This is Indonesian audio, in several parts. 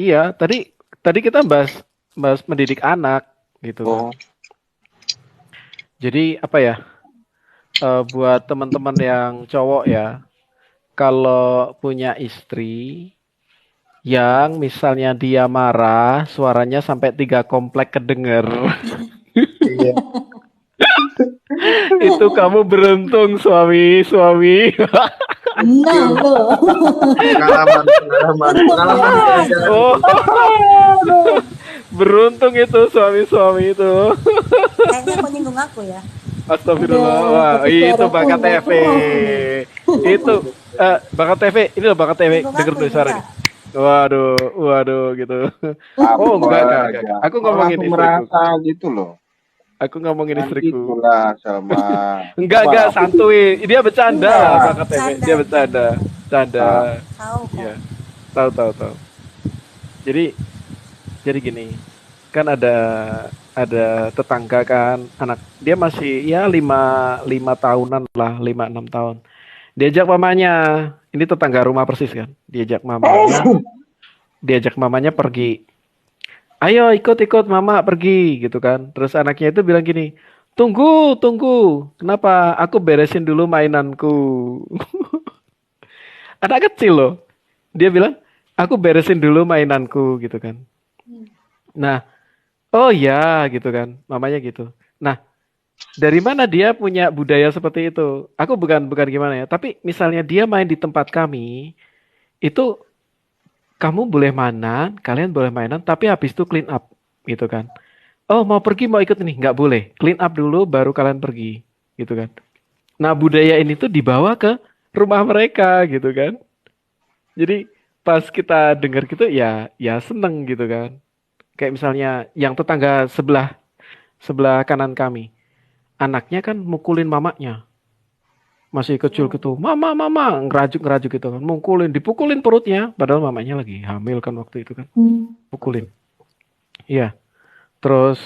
Iya, tadi kita bahas bahas mendidik anak gitu kan. Oh, Jadi apa ya? Buat teman-teman yang cowok ya, kalau punya istri yang misalnya dia marah, suaranya sampai 3 komplek kedenger, iya. itu kamu beruntung suami-suami. Iya, Nah, lo. pengalaman, pengalaman, Untung ya. pengalaman jangan-jangan Oh, itu. beruntung itu suami-suami itu. Kayaknya kok nyinggung aku ya. Astagfirullah. Aduh, Wah, pakai itu suara bakat undang. TV. Waduh. Itu bakat TV. Ini loh bakat TV. Nyinggung Denger aku dulu ini suara enggak. nih. Waduh, waduh gitu. Oh, Apa enggak. aja. Aku Kok ngomongin langsung istriku. merasa gitu loh. Aku ngomongin Jangan istriku. gitulah, Salma. Coba Enggak, santuy. Dia bercanda lah Enggak, bakat TV. bercanda Dia itu. bercanda. Bercanda. ah, Tahu kok. Iya, tahu. Jadi gini. Kan ada tetangga kan, anak dia masih ya 5 tahunan lah, 5 6 tahun. Diajak mamanya, ini tetangga rumah persis kan. Diajak mamanya pergi. Ayo ikut mama pergi gitu kan. Terus anaknya itu bilang gini, tunggu. Kenapa? Aku beresin dulu mainanku. Anak kecil loh. Dia bilang, aku beresin dulu mainanku gitu kan. Nah, oh ya gitu kan. Mamanya gitu. Nah, dari mana dia punya budaya seperti itu? Aku bukan gimana ya. Tapi misalnya dia main di tempat kami, itu kamu boleh mainan, kalian boleh mainan, tapi habis itu clean up gitu kan. Oh mau pergi mau ikut nih, nggak boleh. Clean up dulu baru kalian pergi gitu kan. Nah budaya ini tuh dibawa ke rumah mereka gitu kan. Jadi pas kita dengar gitu ya ya seneng gitu kan. Kayak misalnya yang tetangga sebelah sebelah kanan kami, anaknya kan mukulin mamanya. Masih kecil gitu, mama, ngerajuk gitu kan, dipukulin perutnya, padahal mamanya lagi hamil kan waktu itu kan, pukulin. Iya, terus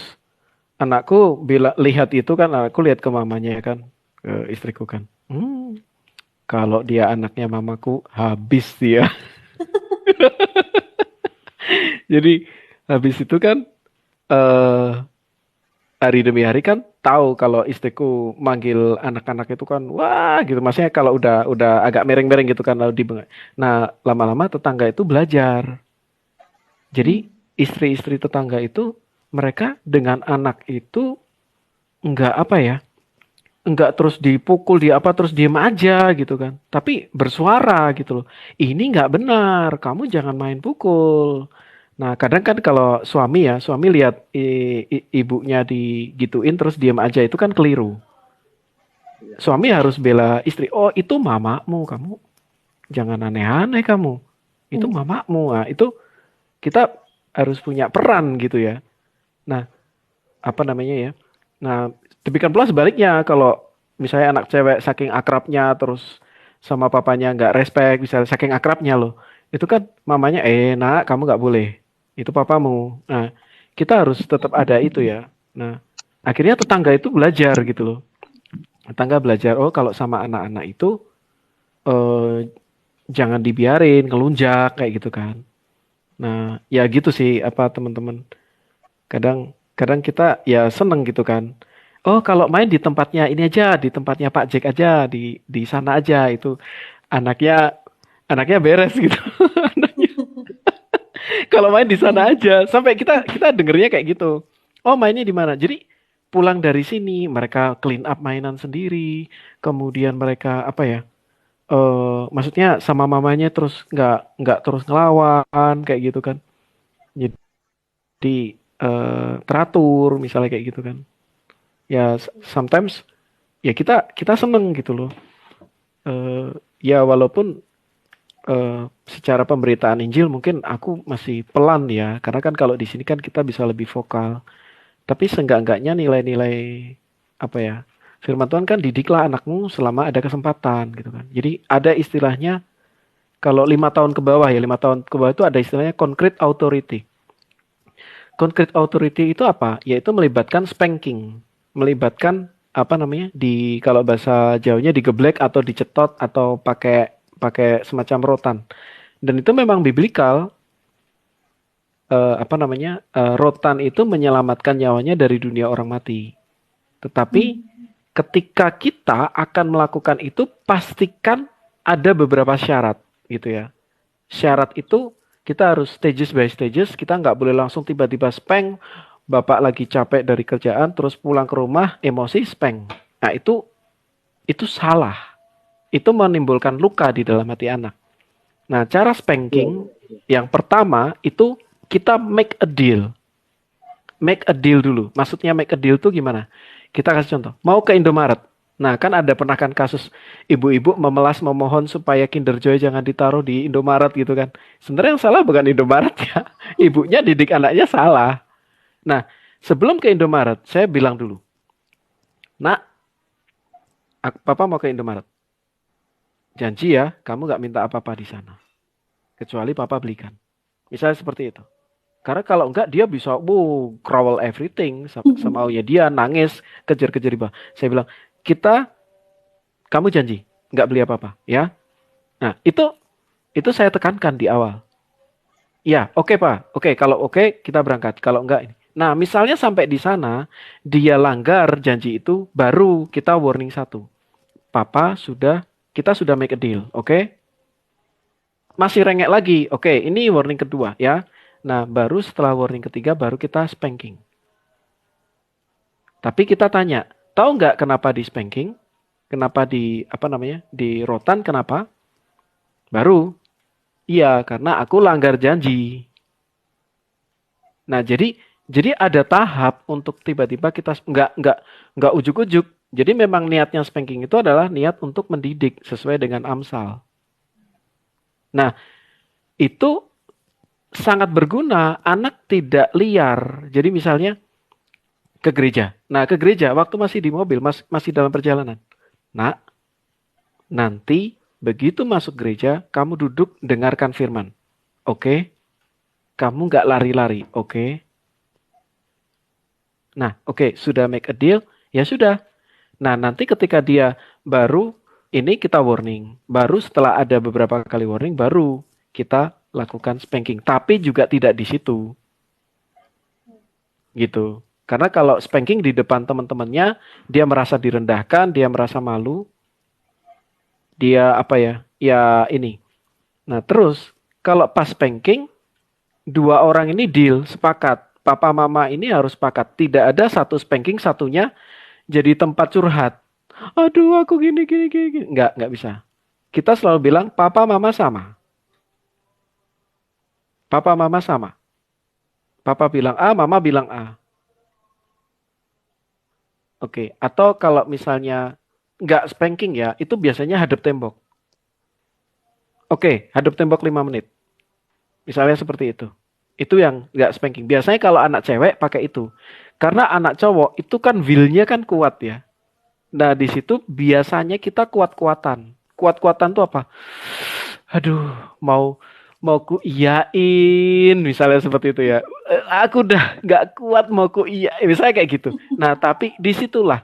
anakku lihat itu kan, aku lihat ke mamanya ya kan, ke istriku kan. Kalau dia anaknya mamaku, habis dia. Jadi habis itu kan eh hari demi hari kan tahu kalau istriku manggil anak-anak itu kan wah gitu, maksudnya kalau udah agak mereng-mereng gitu kan lalu dibengak. Nah, lama-lama tetangga itu belajar. Jadi istri-istri tetangga itu mereka dengan anak itu enggak apa ya? Enggak terus dipukul di apa terus diem aja gitu kan. Tapi bersuara gitu loh. Ini enggak benar, kamu jangan main pukul. Nah, kadang kan kalau suami lihat ibunya digituin terus diem aja itu kan keliru. Suami harus bela istri. Oh, itu mamamu, kamu jangan aneh-aneh kamu. Itu mamamu. Nah, itu kita harus punya peran gitu ya. Nah, apa namanya ya? Nah, demikian pula sebaliknya kalau misalnya anak cewek saking akrabnya terus sama papanya nggak respect, misalnya saking akrabnya loh, itu kan mamanya nak kamu nggak boleh, itu papamu. Nah, kita harus tetap ada itu ya. Nah, akhirnya tetangga itu belajar gitu loh. Tetangga belajar, oh kalau sama anak-anak itu eh, jangan dibiarin ngelunjak kayak gitu kan. Nah, ya gitu sih apa teman-teman. Kadang kadang kita ya seneng gitu kan. Oh, kalau main di tempatnya ini aja, di tempatnya Pak Jack aja, di sana aja itu anaknya anaknya beres gitu. Kalau main di sana aja, sampai kita dengernya kayak gitu. Oh, mainnya di mana? Jadi pulang dari sini mereka clean up mainan sendiri, kemudian mereka apa ya? Maksudnya sama mamanya terus nggak terus ngelawan kayak gitu kan. Jadi teratur misalnya kayak gitu kan. Ya sometimes ya kita seneng gitu loh. Eh, ya walaupun secara pemberitaan Injil mungkin aku masih pelan ya, karena kan kalau di sini kan kita bisa lebih vokal. Tapi seenggak-enggaknya nilai-nilai apa ya? Firman Tuhan kan didiklah anakmu selama ada kesempatan gitu kan. Jadi ada istilahnya kalau 5 tahun ke bawah ya, 5 tahun ke bawah itu ada istilahnya concrete authority. Concrete authority itu apa? Yaitu melibatkan spanking, melibatkan apa namanya di kalau bahasa Jawanya digeblek atau dicetot atau pakai pakai semacam rotan. Dan itu memang biblikal. rotan itu menyelamatkan nyawanya dari dunia orang mati. Tetapi ketika kita akan melakukan itu, pastikan ada beberapa syarat gitu ya. Syarat itu kita harus stages by stages, kita nggak boleh langsung tiba-tiba speng, bapak lagi capek dari kerjaan, terus pulang ke rumah, emosi speng. Nah itu salah. Itu menimbulkan luka di dalam hati anak. Nah, cara spanking yang pertama itu kita make a deal. Make a deal dulu. Maksudnya make a deal tuh gimana? Kita kasih contoh. Mau ke Indomaret. Nah, kan ada pernah kan kasus ibu-ibu memohon supaya Kinder Joy jangan ditaruh di Indomaret gitu kan. Sebenarnya yang salah bukan Indomaret ya. Ibunya didik anaknya salah. Nah, sebelum ke Indomaret, saya bilang dulu. Nak, papa mau ke Indomaret. Janji ya, kamu gak minta apa-apa di sana. Kecuali papa belikan. Misalnya seperti itu. Karena kalau enggak dia bisa crawl everything semaunya dia, nangis, kejar-kejar ibu. Saya bilang, kamu janji enggak beli apa-apa, ya. Nah, itu saya tekankan di awal. Ya, oke Pak. Oke, kalau oke kita berangkat. Kalau enggak ini. Nah, misalnya sampai di sana dia langgar janji itu, baru kita warning satu. Kita sudah make a deal, oke? Masih rengek lagi, oke, ini warning kedua ya. Nah, baru setelah warning ketiga baru kita spanking. Tapi kita tanya, tahu nggak kenapa di spanking? Kenapa di rotan, kenapa? Baru, iya karena aku langgar janji. Nah, jadi ada tahap untuk tiba-tiba kita nggak ujuk-ujuk. Jadi memang niatnya spanking itu adalah niat untuk mendidik sesuai dengan Amsal. Nah, itu sangat berguna, anak tidak liar. Jadi misalnya ke gereja. Nah, ke gereja waktu masih di mobil, masih dalam perjalanan. Nah, nanti begitu masuk gereja, kamu duduk dengarkan firman. Oke? Kamu nggak lari-lari, oke? Nah, oke, sudah make a deal? Ya sudah. Nah, nanti ketika dia baru, ini kita warning. Baru setelah ada beberapa kali warning, baru kita lakukan spanking. Tapi juga tidak di situ. Gitu. Karena kalau spanking di depan teman-temannya, dia merasa direndahkan, dia merasa malu. Dia ya ini. Nah, terus kalau pas spanking, dua orang ini deal, sepakat. Papa mama ini harus sepakat. Tidak ada satu spanking, satunya jadi tempat curhat. Aduh, aku gini. Nggak bisa. Kita selalu bilang, papa mama sama. Papa mama sama. Papa bilang A, mama bilang A. Oke, atau kalau misalnya nggak spanking ya, itu biasanya hadap tembok. Oke, hadap tembok 5 menit. Misalnya seperti itu. Itu yang nggak spanking. Biasanya kalau anak cewek pakai itu. Karena anak cowok itu kan will-nya kan kuat ya. Nah, di situ biasanya kita kuat-kuatan. Kuat-kuatan tuh apa? Aduh, mau ku iyain, misalnya seperti itu ya. Aku udah nggak kuat mau ku iyain, misalnya kayak gitu. Nah, tapi disitulah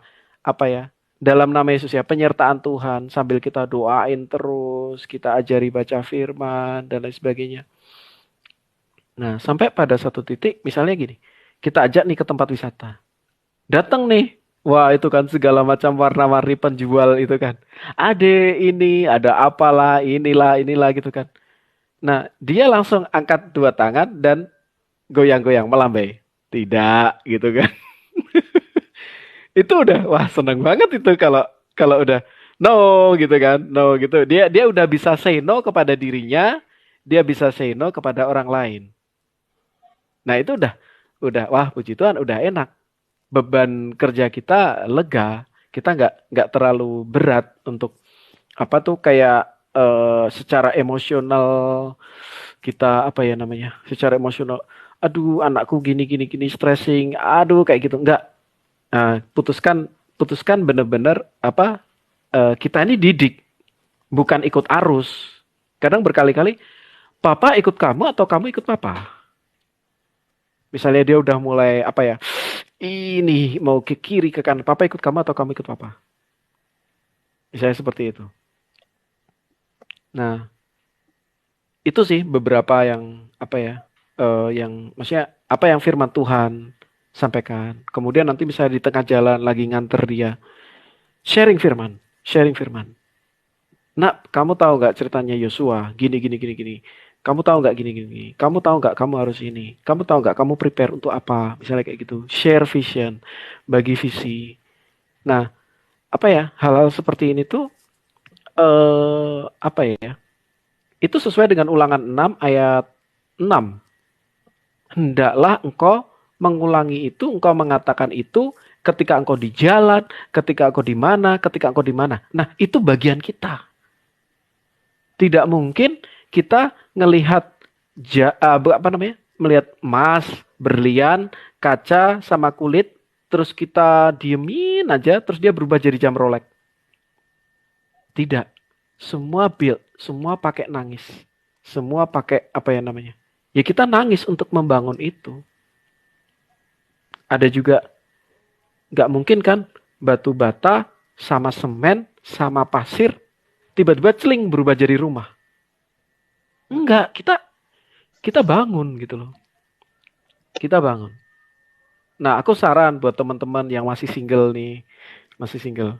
dalam nama Yesus ya, penyertaan Tuhan sambil kita doain terus, kita ajari baca firman dan lain sebagainya. Nah, sampai pada satu titik, misalnya gini, kita ajak nih ke tempat wisata. Datang nih, wah itu kan segala macam warna-warni penjual itu kan. Ada apalah, inilah gitu kan. Nah, dia langsung angkat dua tangan dan goyang-goyang, melambai. Tidak, gitu kan. Itu udah, wah seneng banget itu kalau udah no gitu kan, no gitu. Dia udah bisa say no kepada dirinya, dia bisa say no kepada orang lain. Nah, itu udah wah puji Tuhan udah enak. Beban kerja kita lega, kita nggak terlalu berat untuk kayak secara emosional kita secara emosional. Aduh, anakku gini stressing. Aduh, kayak gitu. Enggak. Putuskan benar-benar kita ini didik, bukan ikut arus. Kadang berkali-kali, papa ikut kamu atau kamu ikut papa. Misalnya dia udah mulai ini mau ke kiri ke kanan, papa ikut kamu atau kamu ikut papa. Misalnya seperti itu. Nah, itu sih beberapa yang yang maksudnya apa yang firman Tuhan sampaikan. Kemudian nanti misalnya di tengah jalan lagi nganter dia, sharing firman, sharing firman. Nak, kamu tahu nggak ceritanya Yosua? Gini, gini, gini, gini. Kamu tahu nggak gini, gini, gini. Kamu tahu nggak kamu harus ini? Kamu tahu nggak kamu prepare untuk apa? Misalnya kayak gitu. Share vision, bagi visi. Nah, apa ya? Hal-hal seperti ini tuh apa ya? Itu sesuai dengan Ulangan 6 ayat 6. Hendaklah engkau mengulangi itu, engkau mengatakan itu ketika engkau di jalan, ketika engkau di mana, ketika engkau di mana. Nah, itu bagian kita. Tidak mungkin kita ngelihat melihat emas, berlian, kaca sama kulit, terus kita diemin aja, terus dia berubah jadi jam Rolex. Tidak. Semua build, semua pakai nangis. Semua pakai ya kita nangis untuk membangun itu. Ada juga, nggak mungkin kan, batu bata sama semen sama pasir tiba-tiba celing berubah jadi rumah. Enggak, kita bangun gitu loh. Kita bangun. Nah, aku saran buat teman-teman yang masih single nih, masih single.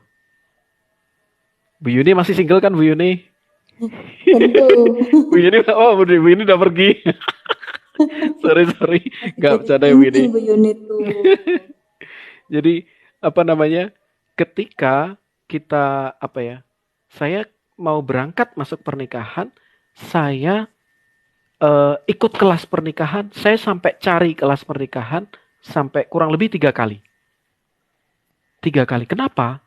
Bu Yuni masih single kan, Bu Yuni? Tentu. Bu Yuni, Bu Yuni udah pergi. sorry, nggak bercanda ya Bu Yuni. Bu Yuni tuh. Jadi ketika kita saya mau berangkat masuk pernikahan, saya ikut kelas pernikahan, saya sampai cari kelas pernikahan sampai kurang lebih 3 kali. 3 kali. Kenapa?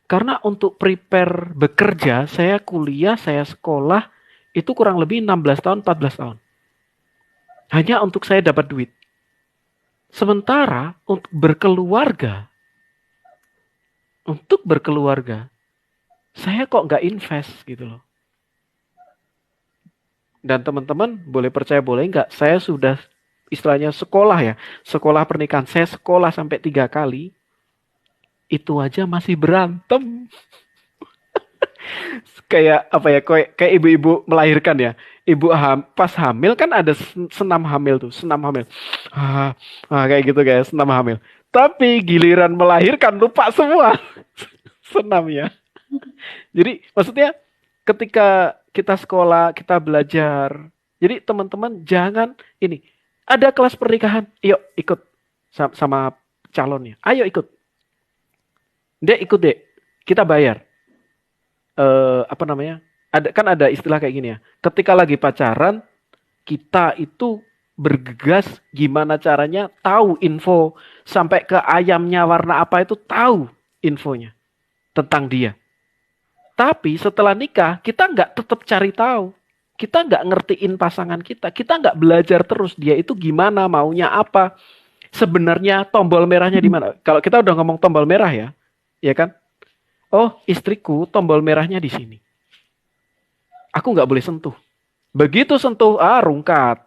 Karena untuk prepare bekerja, saya kuliah, saya sekolah, itu kurang lebih 16 tahun, 14 tahun. Hanya untuk saya dapat duit. Sementara untuk berkeluarga, saya kok nggak invest gitu loh. Dan teman-teman boleh percaya boleh nggak, saya sudah istilahnya sekolah pernikahan, saya sekolah sampai 3 kali, itu aja masih berantem. Kayak kayak ibu-ibu melahirkan ya. Pas hamil kan ada senam hamil tuh, senam hamil. Kayak gitu guys, senam hamil. Tapi giliran melahirkan lupa semua senamnya. Jadi maksudnya ketika kita sekolah, kita belajar. Jadi teman-teman jangan ada kelas pernikahan, yuk ikut sama calonnya. Ayo ikut. Ikut deh. Kita bayar. Ada istilah kayak gini ya. Ketika lagi pacaran, kita itu bergegas gimana caranya tahu info sampai ke ayamnya warna apa itu tahu infonya tentang dia. Tapi setelah nikah, kita nggak tetap cari tahu. Kita nggak ngertiin pasangan kita. Kita nggak belajar terus dia itu gimana, maunya apa. Sebenarnya tombol merahnya di mana? Kalau kita udah ngomong tombol merah ya kan? Oh, istriku tombol merahnya di sini. Aku nggak boleh sentuh. Begitu sentuh, rungkat.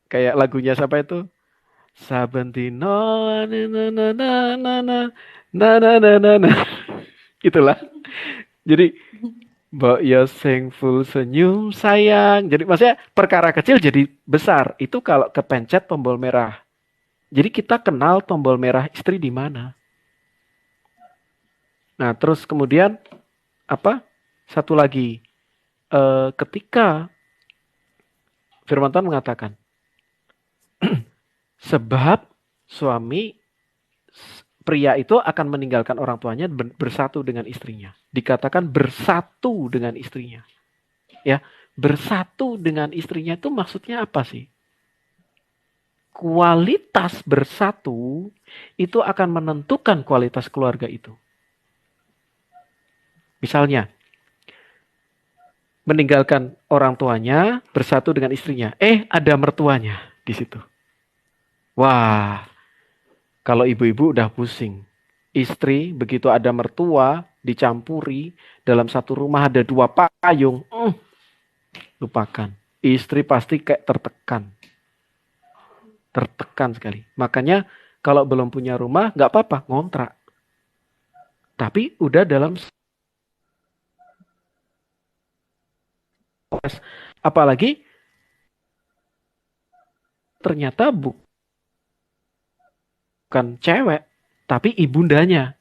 Kayak lagunya siapa itu? Sabentino, na. Itulah. Jadi, Mbak ya full senyum sayang. Jadi maksudnya perkara kecil jadi besar. Itu kalau kepencet tombol merah. Jadi kita kenal tombol merah istri di mana. Nah, terus kemudian satu lagi, ketika firman Tuhan mengatakan, sebab suami pria itu akan meninggalkan orang tuanya bersatu dengan istrinya. Dikatakan bersatu dengan istrinya. Ya, bersatu dengan istrinya itu maksudnya apa sih? Kualitas bersatu itu akan menentukan kualitas keluarga itu. Misalnya, meninggalkan orang tuanya, bersatu dengan istrinya. Ada mertuanya di situ. Wah, kalau ibu-ibu udah pusing. Istri, begitu ada mertua, dicampuri, dalam satu rumah ada 2 payung. Lupakan. Istri pasti kayak tertekan. Tertekan sekali. Makanya kalau belum punya rumah, nggak apa-apa, ngontrak. Tapi udah dalam Apalagi ternyata bukan cewek, tapi ibundanya.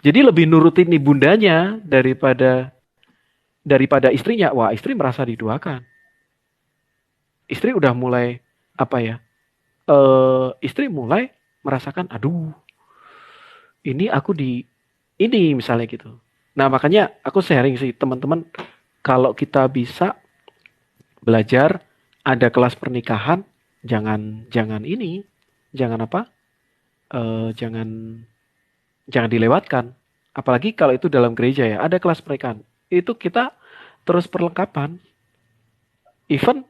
Jadi lebih nurutin ibundanya daripada istrinya. Wah, istri merasa diduakan. Istri udah mulai apa ya? Istri mulai merasakan, aduh, ini aku di ini misalnya gitu. Nah, makanya aku sharing sih teman-teman, kalau kita bisa belajar ada kelas pernikahan, jangan jangan ini, jangan apa? Jangan jangan dilewatkan. Apalagi kalau itu dalam gereja ya, ada kelas pernikahan. Itu kita terus perlengkapan. Even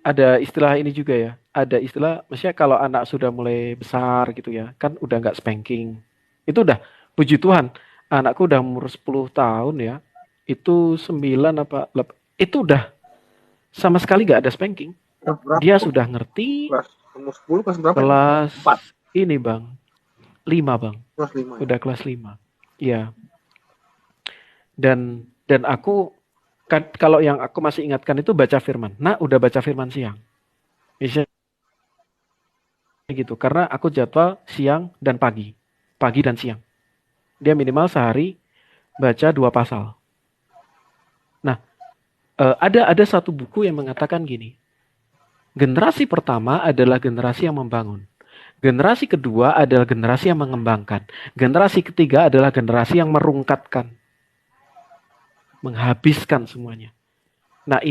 ada istilah ini juga ya. Ada istilah, maksudnya kalau anak sudah mulai besar gitu ya, kan udah nggak spanking. Itu udah, puji Tuhan, anakku udah umur 10 tahun ya. Itu 9 apa, itu udah sama sekali nggak ada spanking. Berapa Dia tuh? sudah ngerti Kelas umur 10 kelas berapa? kelas 4. ini bang, 5 bang. Kelas 5 ya. Udah kelas 5. Iya. Dan aku, kalau yang aku masih ingatkan itu baca firman. Nah, udah baca firman siang. Bisa gitu. Karena aku jadwal siang dan pagi. Pagi dan siang. Dia minimal sehari baca 2 pasal. Nah, ada satu buku yang mengatakan gini. Generasi pertama adalah generasi yang membangun. Generasi kedua adalah generasi yang mengembangkan. Generasi ketiga adalah generasi yang merungkatkan. Menghabiskan semuanya. Nah,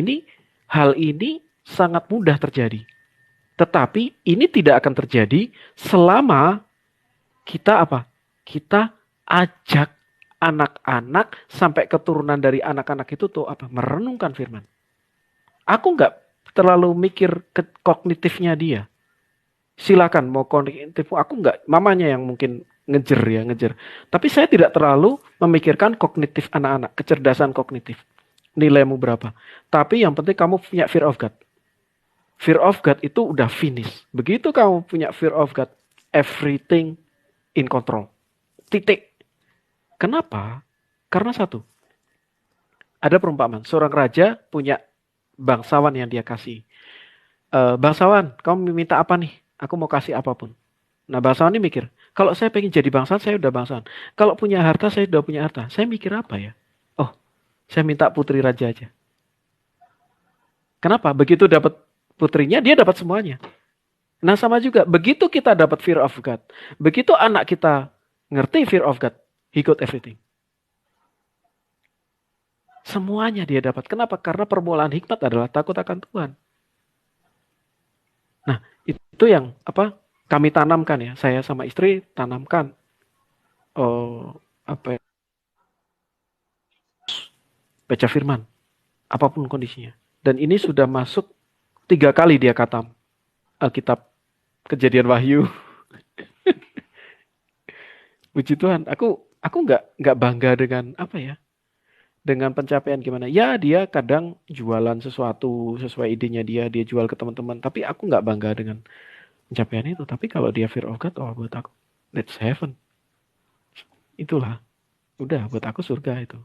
hal ini sangat mudah terjadi. Tetapi ini tidak akan terjadi selama kita apa? Kita ajak anak-anak sampai keturunan dari anak-anak itu tuh apa? Merenungkan firman. Aku nggak terlalu mikir ke kognitifnya dia. Silakan mau kognitif, aku nggak. Mamanya yang mungkin ngejer. Tapi saya tidak terlalu memikirkan kognitif anak-anak, kecerdasan kognitif. Nilaimu berapa? Tapi yang penting kamu punya fear of God. Fear of God itu udah finish. Begitu kamu punya fear of God, everything in control. Titik. Kenapa? Karena satu, ada perumpamaan. Seorang raja punya bangsawan yang dia kasih. Bangsawan, kamu minta apa nih? Aku mau kasih apapun. Nah, bangsawan ini mikir, kalau saya pengen jadi bangsawan, saya udah bangsawan. Kalau punya harta, saya udah punya harta. Saya mikir apa ya? Oh, saya minta putri raja aja. Kenapa? Begitu dapat putrinya, dia dapat semuanya. Nah, sama juga, begitu kita dapat fear of God, begitu anak kita ngerti fear of God, he got everything. Semuanya dia dapat. Kenapa? Karena permulaan hikmat adalah takut akan Tuhan. Nah, itu yang apa? Kami tanamkan ya. Saya sama istri tanamkan. Apa ya? Baca firman. Apapun kondisinya. Dan ini sudah masuk 3 kali dia khatam Alkitab. Kejadian Wahyu. Puji Tuhan. Aku nggak bangga dengan apa ya? Dengan pencapaian gimana? Ya, dia kadang jualan sesuatu sesuai idenya dia jual ke teman-teman. Tapi aku nggak bangga dengan pencapaian itu. Tapi kalau dia fear of God, oh buat aku, that's heaven. Itulah, udah buat aku surga itu.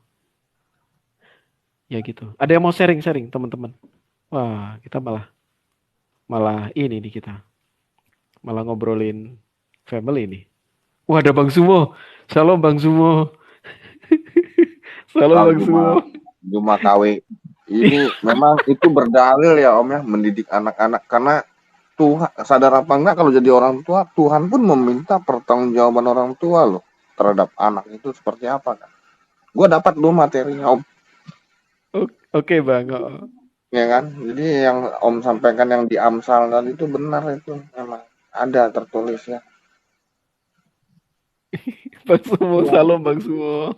Ya gitu. Ada yang mau sharing-sharing teman-teman? Wah, kita malah ini nih kita. Malah ngobrolin family nih. Wah, ada Bang Sumo. Shalom Bang Sumo. Shalom Bang Sumo. Juma KW. Ini memang itu berdalil ya Om ya, mendidik anak-anak. Karena Tuhan, sadar apa enggak kalau jadi orang tua, Tuhan pun meminta pertanggungjawaban orang tua loh terhadap anak itu seperti apa kan. Gue dapat dulu materinya Om. Oke Bang. Ya kan, jadi yang Om sampaikan yang di Amsal tadi itu benar, itu memang ada tertulisnya. Bang Sumo, shalom Bang Sumo.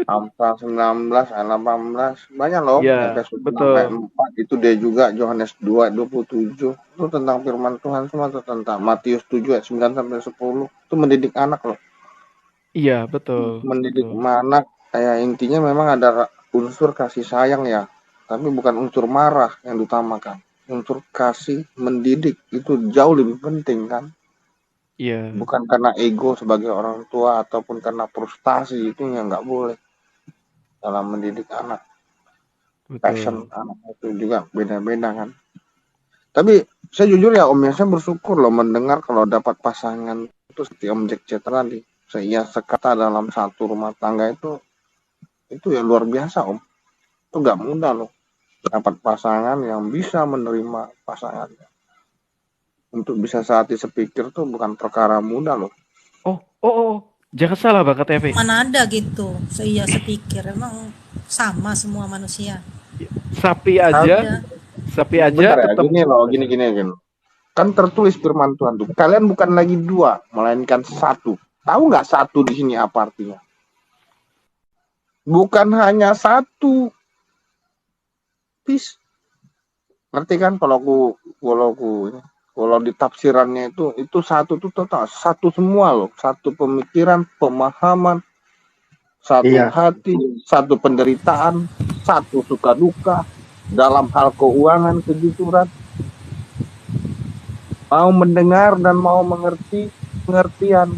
Amsal 19 ayat 18 banyak loh, Ya, Efesus 6 betul. ayat 4 itu dia juga, Yohanes 2:27 itu tentang firman Tuhan semua, itu tentang Matius 7 ayat 9 sampai 10 itu mendidik anak loh. Iya, betul. Mendidik Betul. anak kayak intinya memang ada unsur kasih sayang ya, tapi bukan unsur marah yang diutamakan. Unsur kasih mendidik itu jauh lebih penting kan. Iya. Bukan karena ego sebagai orang tua ataupun karena frustasi, itu yang nggak boleh dalam mendidik anak. passion betul. anak itu juga beda-beda kan. Tapi saya jujur ya Om ya, saya bersyukur loh mendengar kalau dapat pasangan itu seperti Om Jack Citra tadi. Saya sekata dalam satu rumah tangga itu ya luar biasa Om. Itu gak mudah loh dapat pasangan yang bisa menerima pasangannya. Untuk bisa sehati sepikir tuh bukan perkara mudah loh. Oh, oh, oh, jangan salah Bang KTP. Mana ada gitu. Iya sepikir emang sama semua manusia. Sapi aja, Ada. sapi aja Bentar ya, ketemu. gini. Kan tertulis firman Tuhan tuh. Kalian bukan lagi dua, melainkan satu. Tahu nggak satu di sini apa artinya? Bukan hanya satu. Peace. Ngerti kan kalau di tafsirannya itu satu tuh total satu semua loh, satu pemikiran, pemahaman, satu Iya. hati, satu penderitaan, satu suka duka dalam hal keuangan, kejujuran, mau mendengar dan mau mengerti pengertian.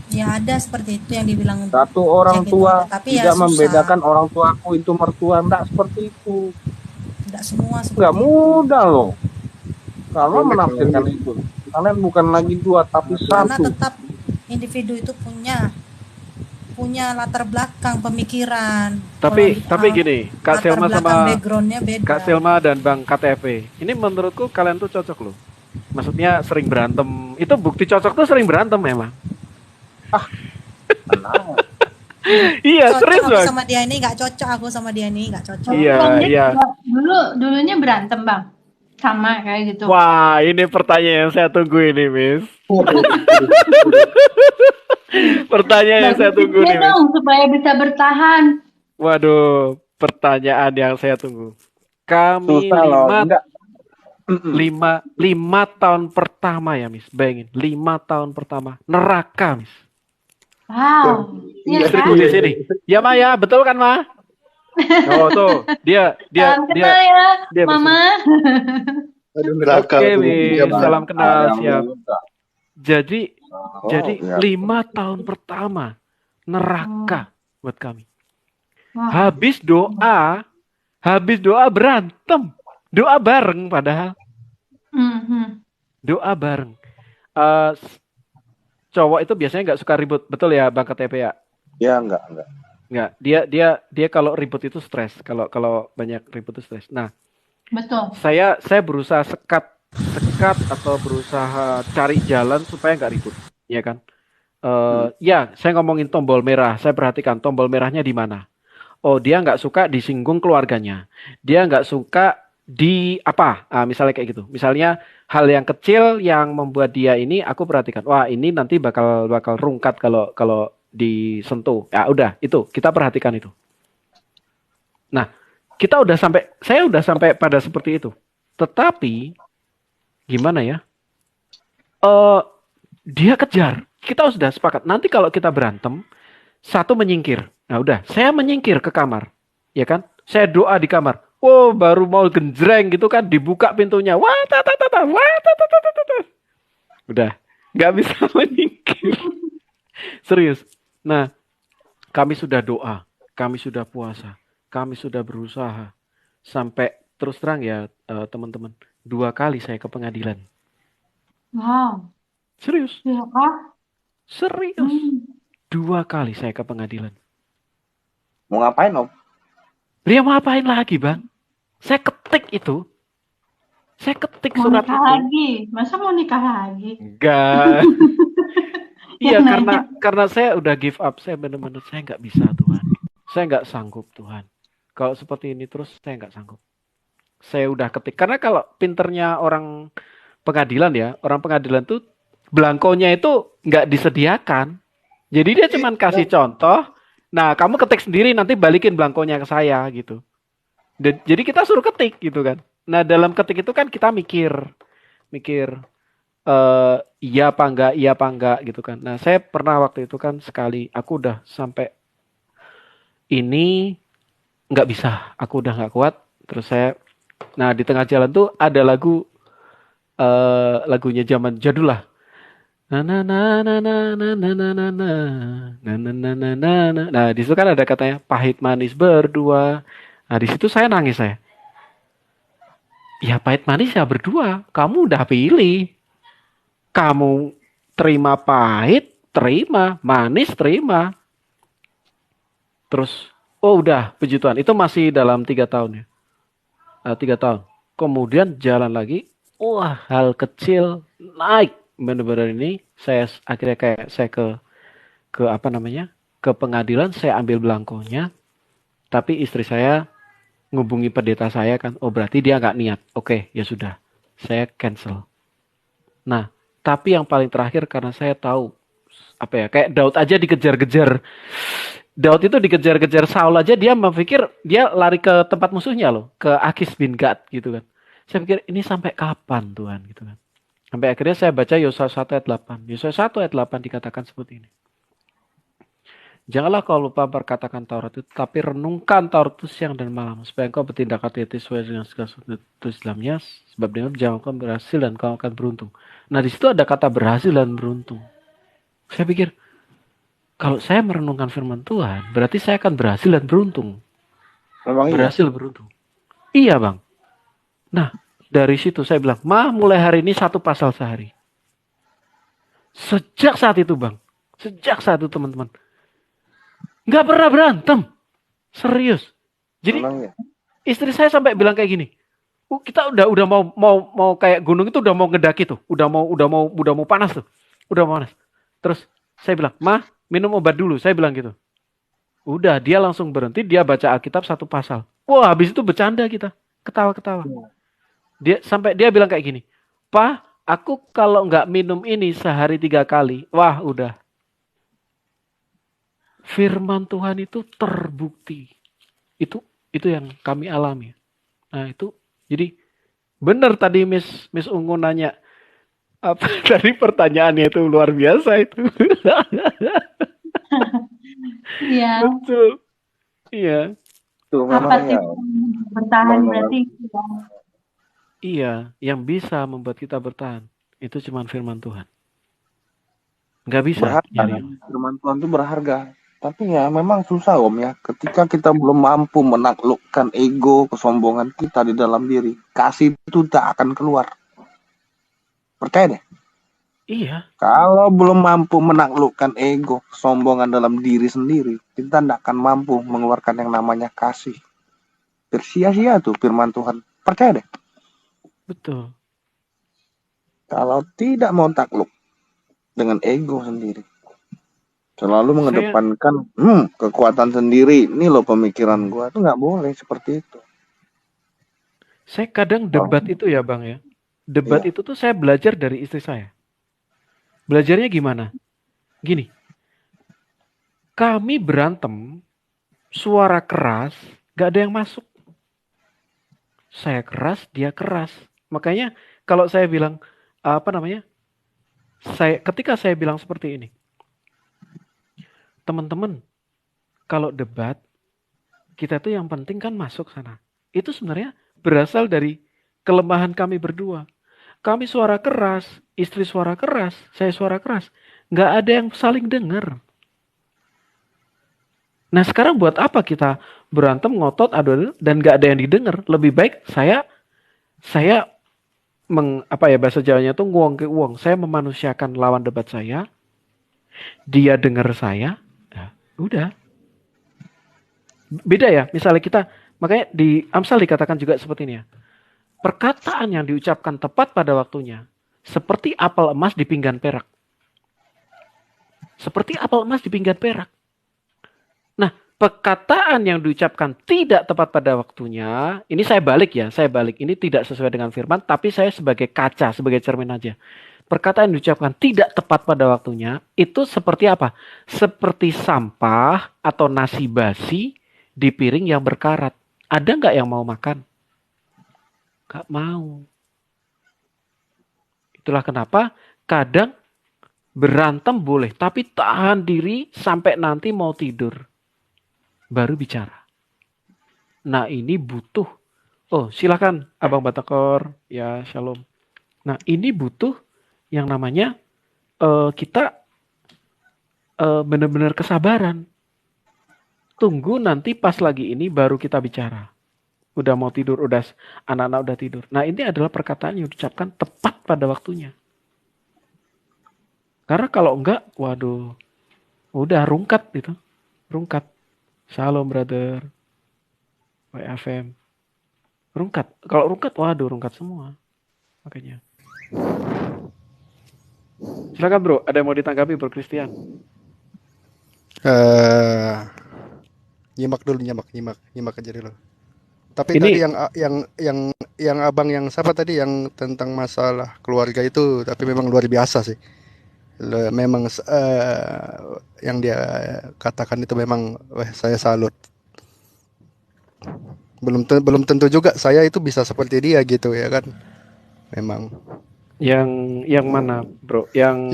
Ya ada seperti itu yang dibilang Satu orang Jack itu tua ada, tapi ya tidak susah. membedakan orang tuaku itu mertua, enggak seperti itu. Tidak semua Nggak seperti itu. mudah loh. Kalau Rumit, menafsirkan rumit. itu, kalian bukan lagi dua tapi Karena satu. tetap individu itu punya latar belakang pemikiran. Tapi Kalau gini, Kak latar Selma belakang sama backgroundnya beda. Kak Selma dan Bang KTP. Ini menurutku kalian tuh cocok loh. Maksudnya sering berantem. Itu bukti cocok tuh sering berantem memang. Tenang. Iya, Cocok serius aku Bang. sama dia ini nggak cocok, aku sama dia ini nggak cocok. Iya, Bang Jack iya. juga dulunya berantem bang, sama kayak gitu. Wah, ini pertanyaan yang saya tunggu ini, Miss. Pertanyaan yang saya tunggu Bagusnya nih, Miss. dong supaya bisa bertahan. Waduh, pertanyaan yang saya tunggu. Kami Susah loh. Enggak. lima tahun pertama ya, Miss. Bayangin, 5 tahun pertama neraka, Miss. Wow, iya kan? Istriku di sini. Ya, Ma ya, betul kan, Ma? Oh, tuh. Dia Salam kenal ya, dia bersih. Mama. Aduh, neraka. Oke, tuh. Miss. Iya, Bang. Salam kenal, Yang siap. muda. Jadi Oh, jadi ya. 5 tahun pertama neraka buat kami. Wah, Habis doa berantem. Doa bareng padahal. mhm. Doa bareng. Cowok itu biasanya nggak suka ribut, betul ya Bang KTP ya? Ya enggak. Nggak. Dia kalau ribut itu stres. Kalau banyak ribut itu stres. Nah, Betul. saya berusaha sekat atau berusaha cari jalan supaya nggak ribut, ya kan? Ya, saya ngomongin tombol merah. Saya perhatikan tombol merahnya di mana. Oh, dia nggak suka disinggung keluarganya. Dia nggak suka di apa? Misalnya kayak gitu. Misalnya hal yang kecil yang membuat dia ini, aku perhatikan. Wah, ini nanti bakal rungkat kalau disentuh. Ya udah, itu kita perhatikan itu. Nah, saya udah sampai pada seperti itu. Tetapi gimana ya? Dia kejar. Kita sudah sepakat. Nanti kalau kita berantem, satu menyingkir. Nah udah, saya menyingkir ke kamar, ya kan? Saya doa di kamar. Oh, baru mau genjreng gitu kan, dibuka pintunya. Wah, udah, nggak bisa menyingkir. Serius. Nah, kami sudah doa, kami sudah puasa, kami sudah berusaha. Sampai terus terang ya teman-teman, 2 kali saya ke pengadilan. Wow, Serius, iya kah? serius. 2 kali saya ke pengadilan. Mau ngapain Om? Dia mau apain lagi, Bang? Saya ketik itu. Saya ketik Mau surat nikah itu. lagi? Masa mau nikah lagi? Enggak. Iya, Yang nanya. karena saya udah give up. Saya benar-benar saya nggak bisa, Tuhan. Saya nggak sanggup, Tuhan. Kalau seperti ini terus saya nggak sanggup. Saya udah ketik. Karena kalau pinternya orang pengadilan ya, orang pengadilan tuh belangkonya itu nggak disediakan. Jadi dia cuma kasih contoh. Nah, kamu ketik sendiri nanti balikin belangkonya ke saya gitu. Jadi kita suruh ketik gitu kan. Nah, dalam ketik itu kan kita mikir iya apa enggak gitu kan. Nah, saya pernah waktu itu kan sekali aku udah sampai ini nggak bisa, aku udah nggak kuat. Terus nah di tengah jalan tuh ada lagunya zaman jadul lah. Na na na na na na na na na na na na na na na. Nah, di situ kan ada katanya pahit manis berdua, Nah di situ saya nangis saya. Ya pahit manis ya berdua. Kamu udah pilih. Kamu terima pahit, terima. Manis, terima. Terus, oh udah puji Tuhan. Itu masih dalam 3 tahun ya. 3 tahun. Kemudian jalan lagi. Wah hal kecil naik. Bener-bener ini saya akhirnya kayak saya ke apa namanya? Ke pengadilan saya ambil belangkonya. Tapi istri saya ngubungi pendeta saya kan, oh berarti dia nggak niat. Oke, ya sudah, saya cancel. Nah, tapi yang paling terakhir karena saya tahu apa ya, kayak Daud aja dikejar-kejar. Daud itu dikejar-kejar Saul aja dia memikir dia lari ke tempat musuhnya loh, ke Akis bin Gad gitu kan. Saya pikir ini sampai kapan Tuhan gitu kan. Sampai akhirnya saya baca Yosua 1 ayat 8. Yosua 1 ayat 8 dikatakan seperti ini. Janganlah kau lupa perkatakan Taurat itu, tapi renungkan Taurat itu siang dan malam, supaya engkau bertindak hati-hati sesuai dengan segala sesuatu dalamnya, sebab dengan jangan kau berhasil dan kau akan beruntung. Nah di situ ada kata berhasil dan beruntung. Saya pikir, kalau saya merenungkan firman Tuhan, berarti saya akan berhasil dan beruntung. Memang iya. Berhasil beruntung. Iya bang. Nah dari situ saya bilang, mulai hari ini 1 pasal sehari. Sejak saat itu bang, sejak saat itu teman-teman. Nggak pernah berantem. Serius. Jadi Memang iya. istri saya sampai bilang kayak gini. Kita udah mau kayak gunung itu udah mau ngedaki tuh. Udah mau panas tuh. Udah mau panas. Terus saya bilang, "Ma, minum obat dulu." Saya bilang gitu. Udah, dia langsung berhenti, dia baca Alkitab 1 pasal. Wah, habis itu bercanda kita. Ketawa-ketawa. Dia bilang kayak gini. "Pa, aku kalau nggak minum ini sehari 3 kali." Wah, udah. Firman Tuhan itu terbukti. Itu yang kami alami. Nah itu, jadi benar tadi Miss Ungu nanya apa tadi pertanyaannya itu luar biasa itu. Iya. Betul. Iya. Tuh Apa memang sih ya. bertahan Benar. berarti? Iya, yang bisa membuat kita bertahan itu cuma firman Tuhan. Nggak bisa Berharga. nyari. Firman Tuhan itu berharga. Tapi ya memang susah Om ya. Ketika kita belum mampu menaklukkan ego, kesombongan kita di dalam diri, kasih itu tak akan keluar. Percaya deh. Iya. Kalau belum mampu menaklukkan ego, kesombongan dalam diri sendiri, kita tidak akan mampu mengeluarkan yang namanya kasih. Bersia-sia tuh firman Tuhan. Percaya deh. Betul. Kalau tidak mau takluk dengan ego sendiri, selalu mengedepankan kekuatan sendiri. Ini loh pemikiran gua tuh nggak boleh seperti itu. Saya kadang debat itu ya Bang ya. Debat Iya. itu tuh saya belajar dari istri saya. Belajarnya gimana? Gini. Kami berantem, suara keras, gak ada yang masuk. Saya keras, dia keras. Makanya kalau saya bilang, ketika saya bilang seperti ini, teman-teman, kalau debat, kita tuh yang penting kan masuk sana. Itu sebenarnya berasal dari kelemahan kami berdua. Kami suara keras, istri suara keras, saya suara keras. Nggak ada yang saling dengar. Nah sekarang buat apa kita berantem, ngotot, adu dan nggak ada yang didengar? Lebih baik saya bahasa Jawanya tuh nguang ke uang. Saya memanusiakan lawan debat saya. Dia dengar saya. Ya, udah. Beda ya. Misalnya kita, makanya di Amsal dikatakan juga seperti ini ya. Perkataan yang diucapkan tepat pada waktunya. Seperti apel emas di pinggan perak. Seperti apel emas di pinggan perak. Nah, perkataan yang diucapkan tidak tepat pada waktunya, ini saya balik. Ini tidak sesuai dengan firman, tapi saya sebagai kaca, sebagai cermin aja. Perkataan yang diucapkan tidak tepat pada waktunya, itu seperti apa? Seperti sampah atau nasi basi di piring yang berkarat. Ada nggak yang mau makan? Nggak mau. Itulah kenapa kadang berantem boleh, tapi tahan diri sampai nanti mau tidur. Baru bicara. Nah ini butuh. Oh silakan Abang Batakor. Ya shalom. Nah ini butuh yang namanya kita benar-benar kesabaran. Tunggu nanti pas lagi ini baru kita bicara. udah mau tidur, anak-anak udah tidur. Nah, ini adalah perkataan yang diucapkan tepat pada waktunya. Karena kalau enggak, waduh, udah rungkat gitu. Rungkat. Shalom brother. WFM. Rungkat. Kalau rungkat, waduh, rungkat semua. Makanya. Silakan bro, ada yang mau ditanggapi bro Christian? Nyimak aja dulu. Tapi Ini tadi yang abang yang siapa tadi yang tentang masalah keluarga itu, tapi memang luar biasa sih. Memang yang dia katakan itu memang, saya salut. Belum tentu juga saya itu bisa seperti dia gitu ya kan. Memang. yang mana bro? Yang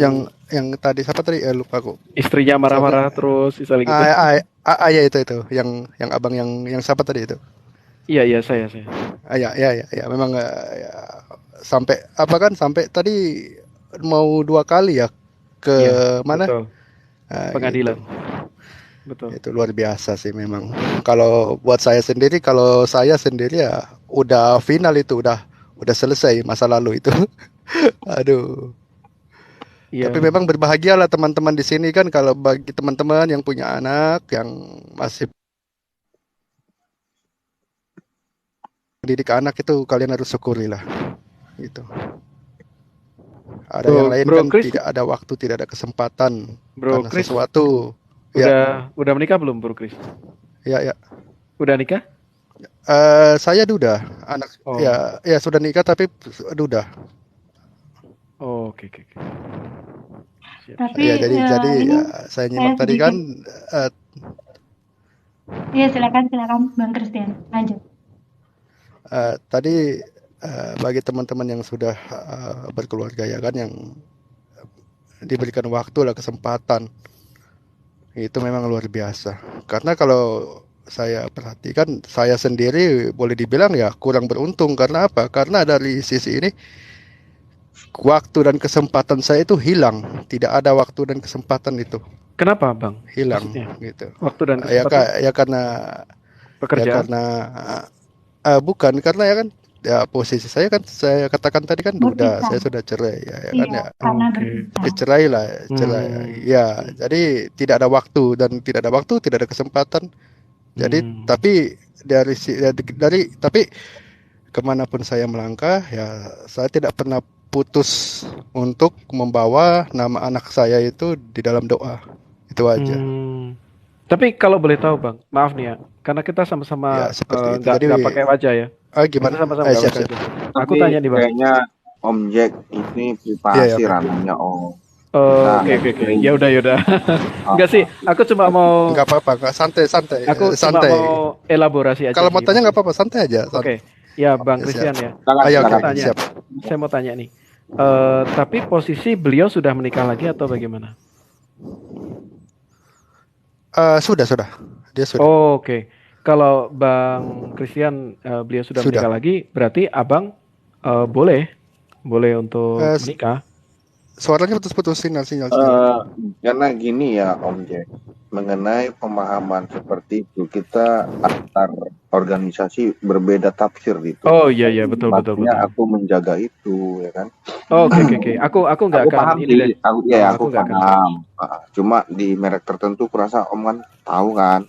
tadi siapa tadi? Lupa aku. istrinya marah-marah terus misalnya gitu. Ya itu yang abang yang siapa tadi itu? Iya saya. Ya memang ya, sampai tadi mau 2 kali ya ke mana? Betul. Pengadilan. Gitu. Betul. Itu luar biasa sih memang. Kalau saya sendiri ya udah final itu, udah selesai masa lalu itu. Aduh. Iya. Tapi memang berbahagialah teman-teman di sini kan, kalau bagi teman-teman yang punya anak yang masih didik anak itu, kalian harus syukuri lah. Gitu. Ada yang lain Bro kan Chris, tidak ada waktu, tidak ada kesempatan Bro karena Chris, sesuatu. udah menikah belum Bro Chris? Ya. Udah nikah? Saya duda, anak ya sudah nikah tapi duda. Oke. Tapi Ya, jadi saya nyimak tadi kan. Iya, silakan Bang Christian, lanjut. Tadi bagi teman-teman yang sudah berkeluarga ya kan, yang diberikan waktu lah, kesempatan, itu memang luar biasa. Karena kalau saya perhatikan, saya sendiri boleh dibilang ya kurang beruntung. Karena apa? Karena dari sisi ini waktu dan kesempatan saya itu hilang. Tidak ada waktu dan kesempatan itu. Kenapa bang? Hilang. Maksudnya? Gitu. Waktu dan kesempatan? Ya karena pekerjaan? Ya karena bukan, karena ya kan, ya posisi saya kan, saya katakan tadi kan duda, saya sudah cerai ya kan ya. Karena Cerai. Ya, jadi tidak ada waktu, dan tidak ada kesempatan. Jadi tapi tapi kemanapun saya melangkah ya, saya tidak pernah putus untuk membawa nama anak saya itu di dalam doa. Itu aja. Tapi kalau boleh tahu bang, maaf nih ya, karena kita sama-sama nggak pakai wajah ya. Gimana? Kita sama-sama nggak pakai wajah. Aku tanya nih bang. Kayaknya Om Jack ini privasi ranahnya Om. Oke. Ya udah. Enggak sih, aku cuma mau. Enggak apa-apa, santai. Aku cuma mau elaborasi aja. Kalau mau tanya nggak apa-apa, santai aja. Oke. Ya Bang Christian ya. Siap. Saya mau tanya nih. Tapi posisi beliau sudah menikah lagi atau bagaimana? Sudah. Dia sudah. Oke. Kalau Bang Christian beliau sudah menikah lagi, berarti Abang boleh untuk menikah. Suaranya putus-putus sinyal. Karena gini ya Om Jack, mengenai pemahaman seperti itu, kita antar organisasi berbeda tafsir gitu. Oh iya betul. Makanya aku menjaga itu ya kan. Oke. Aku nggak akan paham ini. Aku paham. Cuma di merek tertentu kurasa Om kan tahu kan.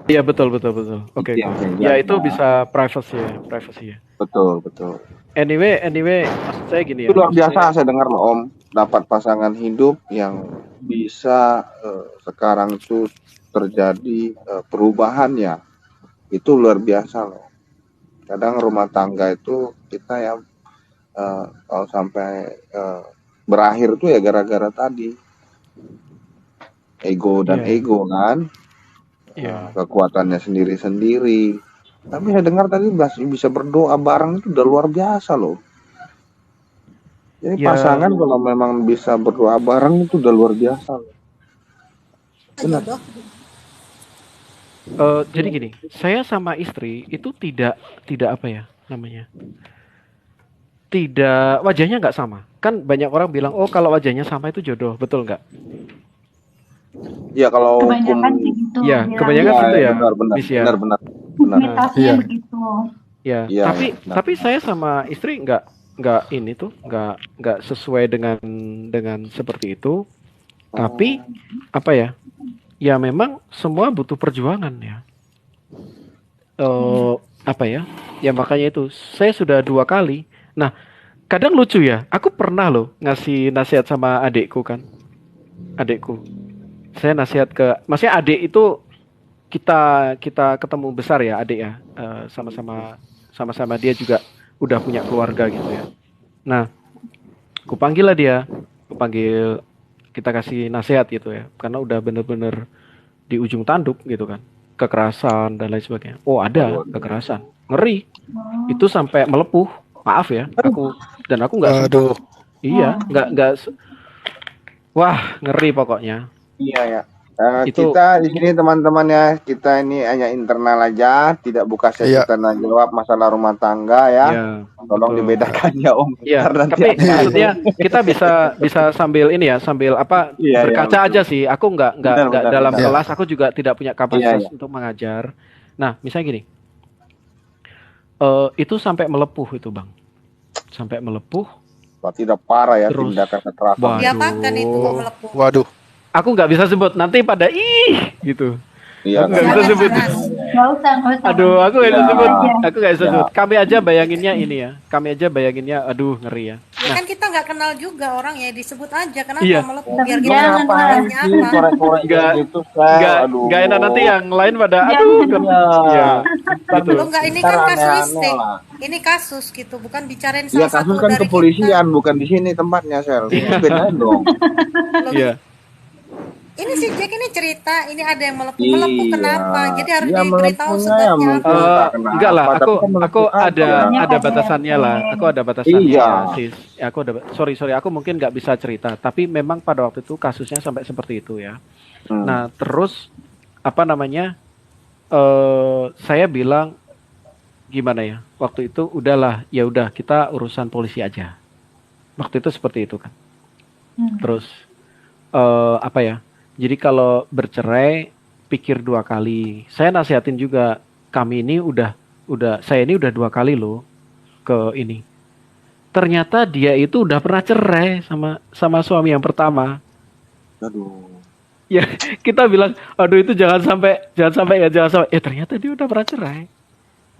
Iya betul. Oke. Ya itu bisa privacy ya. Betul. Anyway, maksud saya gini ya. Itu luar biasa saya dengar loh Om, dapat pasangan hidup yang bisa sekarang itu terjadi perubahannya. Itu luar biasa loh. Kadang rumah tangga itu kita ya kalau sampai berakhir tuh ya gara-gara tadi ego ego kan. Kekuatannya sendiri-sendiri. Tapi saya dengar tadi bisa berdoa bareng itu udah luar biasa loh. Jadi pasangan kalau memang bisa berdoa bareng itu udah luar biasa loh. Benar. Jadi gini, saya sama istri itu tidak apa ya namanya? Tidak, wajahnya nggak sama. Kan banyak orang bilang, oh kalau wajahnya sama itu jodoh, betul nggak? Ya kalau kebanyakan begitu. Ya, kebanyakan gitu ya. Benar. Mitosnya begitu. Ya, Iya, nah, tapi saya sama istri nggak ini tuh nggak sesuai dengan seperti itu. Tapi apa ya? Ya memang semua butuh perjuangan ya. Eh apa ya? Ya makanya itu saya sudah 2 kali. Nah, kadang lucu ya. Aku pernah loh ngasih nasihat sama adikku kan. Adikku. Saya nasihat ke, maksudnya adik itu kita kita ketemu besar ya adik ya. Sama-sama dia juga udah punya keluarga gitu ya. Nah, aku panggil lah dia. Aku panggil, kita kasih nasihat gitu ya. Karena udah bener-bener di ujung tanduk gitu kan. Kekerasan dan lain sebagainya. Oh, ada waduh. kekerasan. Ngeri. Itu sampai melepuh. Maaf ya, aku nggak Aduh, iya, nggak wah, ngeri pokoknya. Iya ya. Itu Kita di sini teman-teman ya, kita ini hanya internal aja, tidak buka sesi iya. tanya jawab masalah rumah tangga ya. ya Tolong betul. dibedakan ya Om. Iya, Ntar nanti tapi ada. maksudnya kita bisa sambil ini ya, sambil apa Iya, iya, berkaca betul. aja sih. Aku nggak Benar, dalam Iya. kelas, aku juga tidak punya Iya, kapasitas iya. untuk mengajar. Nah, misalnya gini, itu sampai melepuh itu bang, sampai melepuh. Berarti udah parah ya Terus, tindakan kekerasan. waduh. Diapakan itu kok melepuh? Waduh, Aku nggak bisa sebut, nanti pada gitu. Iya, Aku nggak bisa Jangan sebut. panas. Nggak usah. Aduh, aku nggak bisa Ya. sebut. Aku nggak bisa Ya. sebut. Kami aja bayanginnya ini ya. Kami aja bayanginnya, aduh ngeri ya. Ya kan kita nggak kenal juga orang ya, disebut aja kenapa Iya. melepuh Tapi biar kita jangan, tahu Bang. penyebabnya Sih, apa. korek-korek Nggak- kayak gitu, Sel. Nggak Aduh. nggak enak nanti yang lain pada Jangan. aduh kan. Iya. Iya. Kan Lo nggak, ini ntar kan aneh-aneh kasuistik. lah. Ini kasus gitu, bukan bicarain Iya, salah satu kasus kan dari kepolisian, bukan di sini tempatnya, Sel. Itu beda dong. kita. Loh, Iya. ini si Jack ini cerita, ini ada yang melepuh. Iya. Melepuh kenapa? Jadi harus Iya, diberitahu melepuhnya ya sebabnya melepuh. apa. Entah kenapa, Enggak lah, tapi aku kan melepuh ada apa ya? ada batasannya lah. Aku ada batasannya Iya. sis. Ya, aku ada sorry aku mungkin nggak bisa cerita, tapi memang pada waktu itu kasusnya sampai seperti itu ya. Nah, terus apa namanya? Saya bilang gimana ya? Waktu itu udahlah, ya udah kita urusan polisi aja. Waktu itu seperti itu kan. Terus apa ya? Jadi kalau bercerai pikir 2 kali. Saya nasihatin juga, kami ini saya ini udah 2 kali loh ke ini. Ternyata dia itu udah pernah cerai sama suami yang pertama. Aduh. Ya, kita bilang, aduh itu jangan sampai. Ternyata dia udah pernah cerai.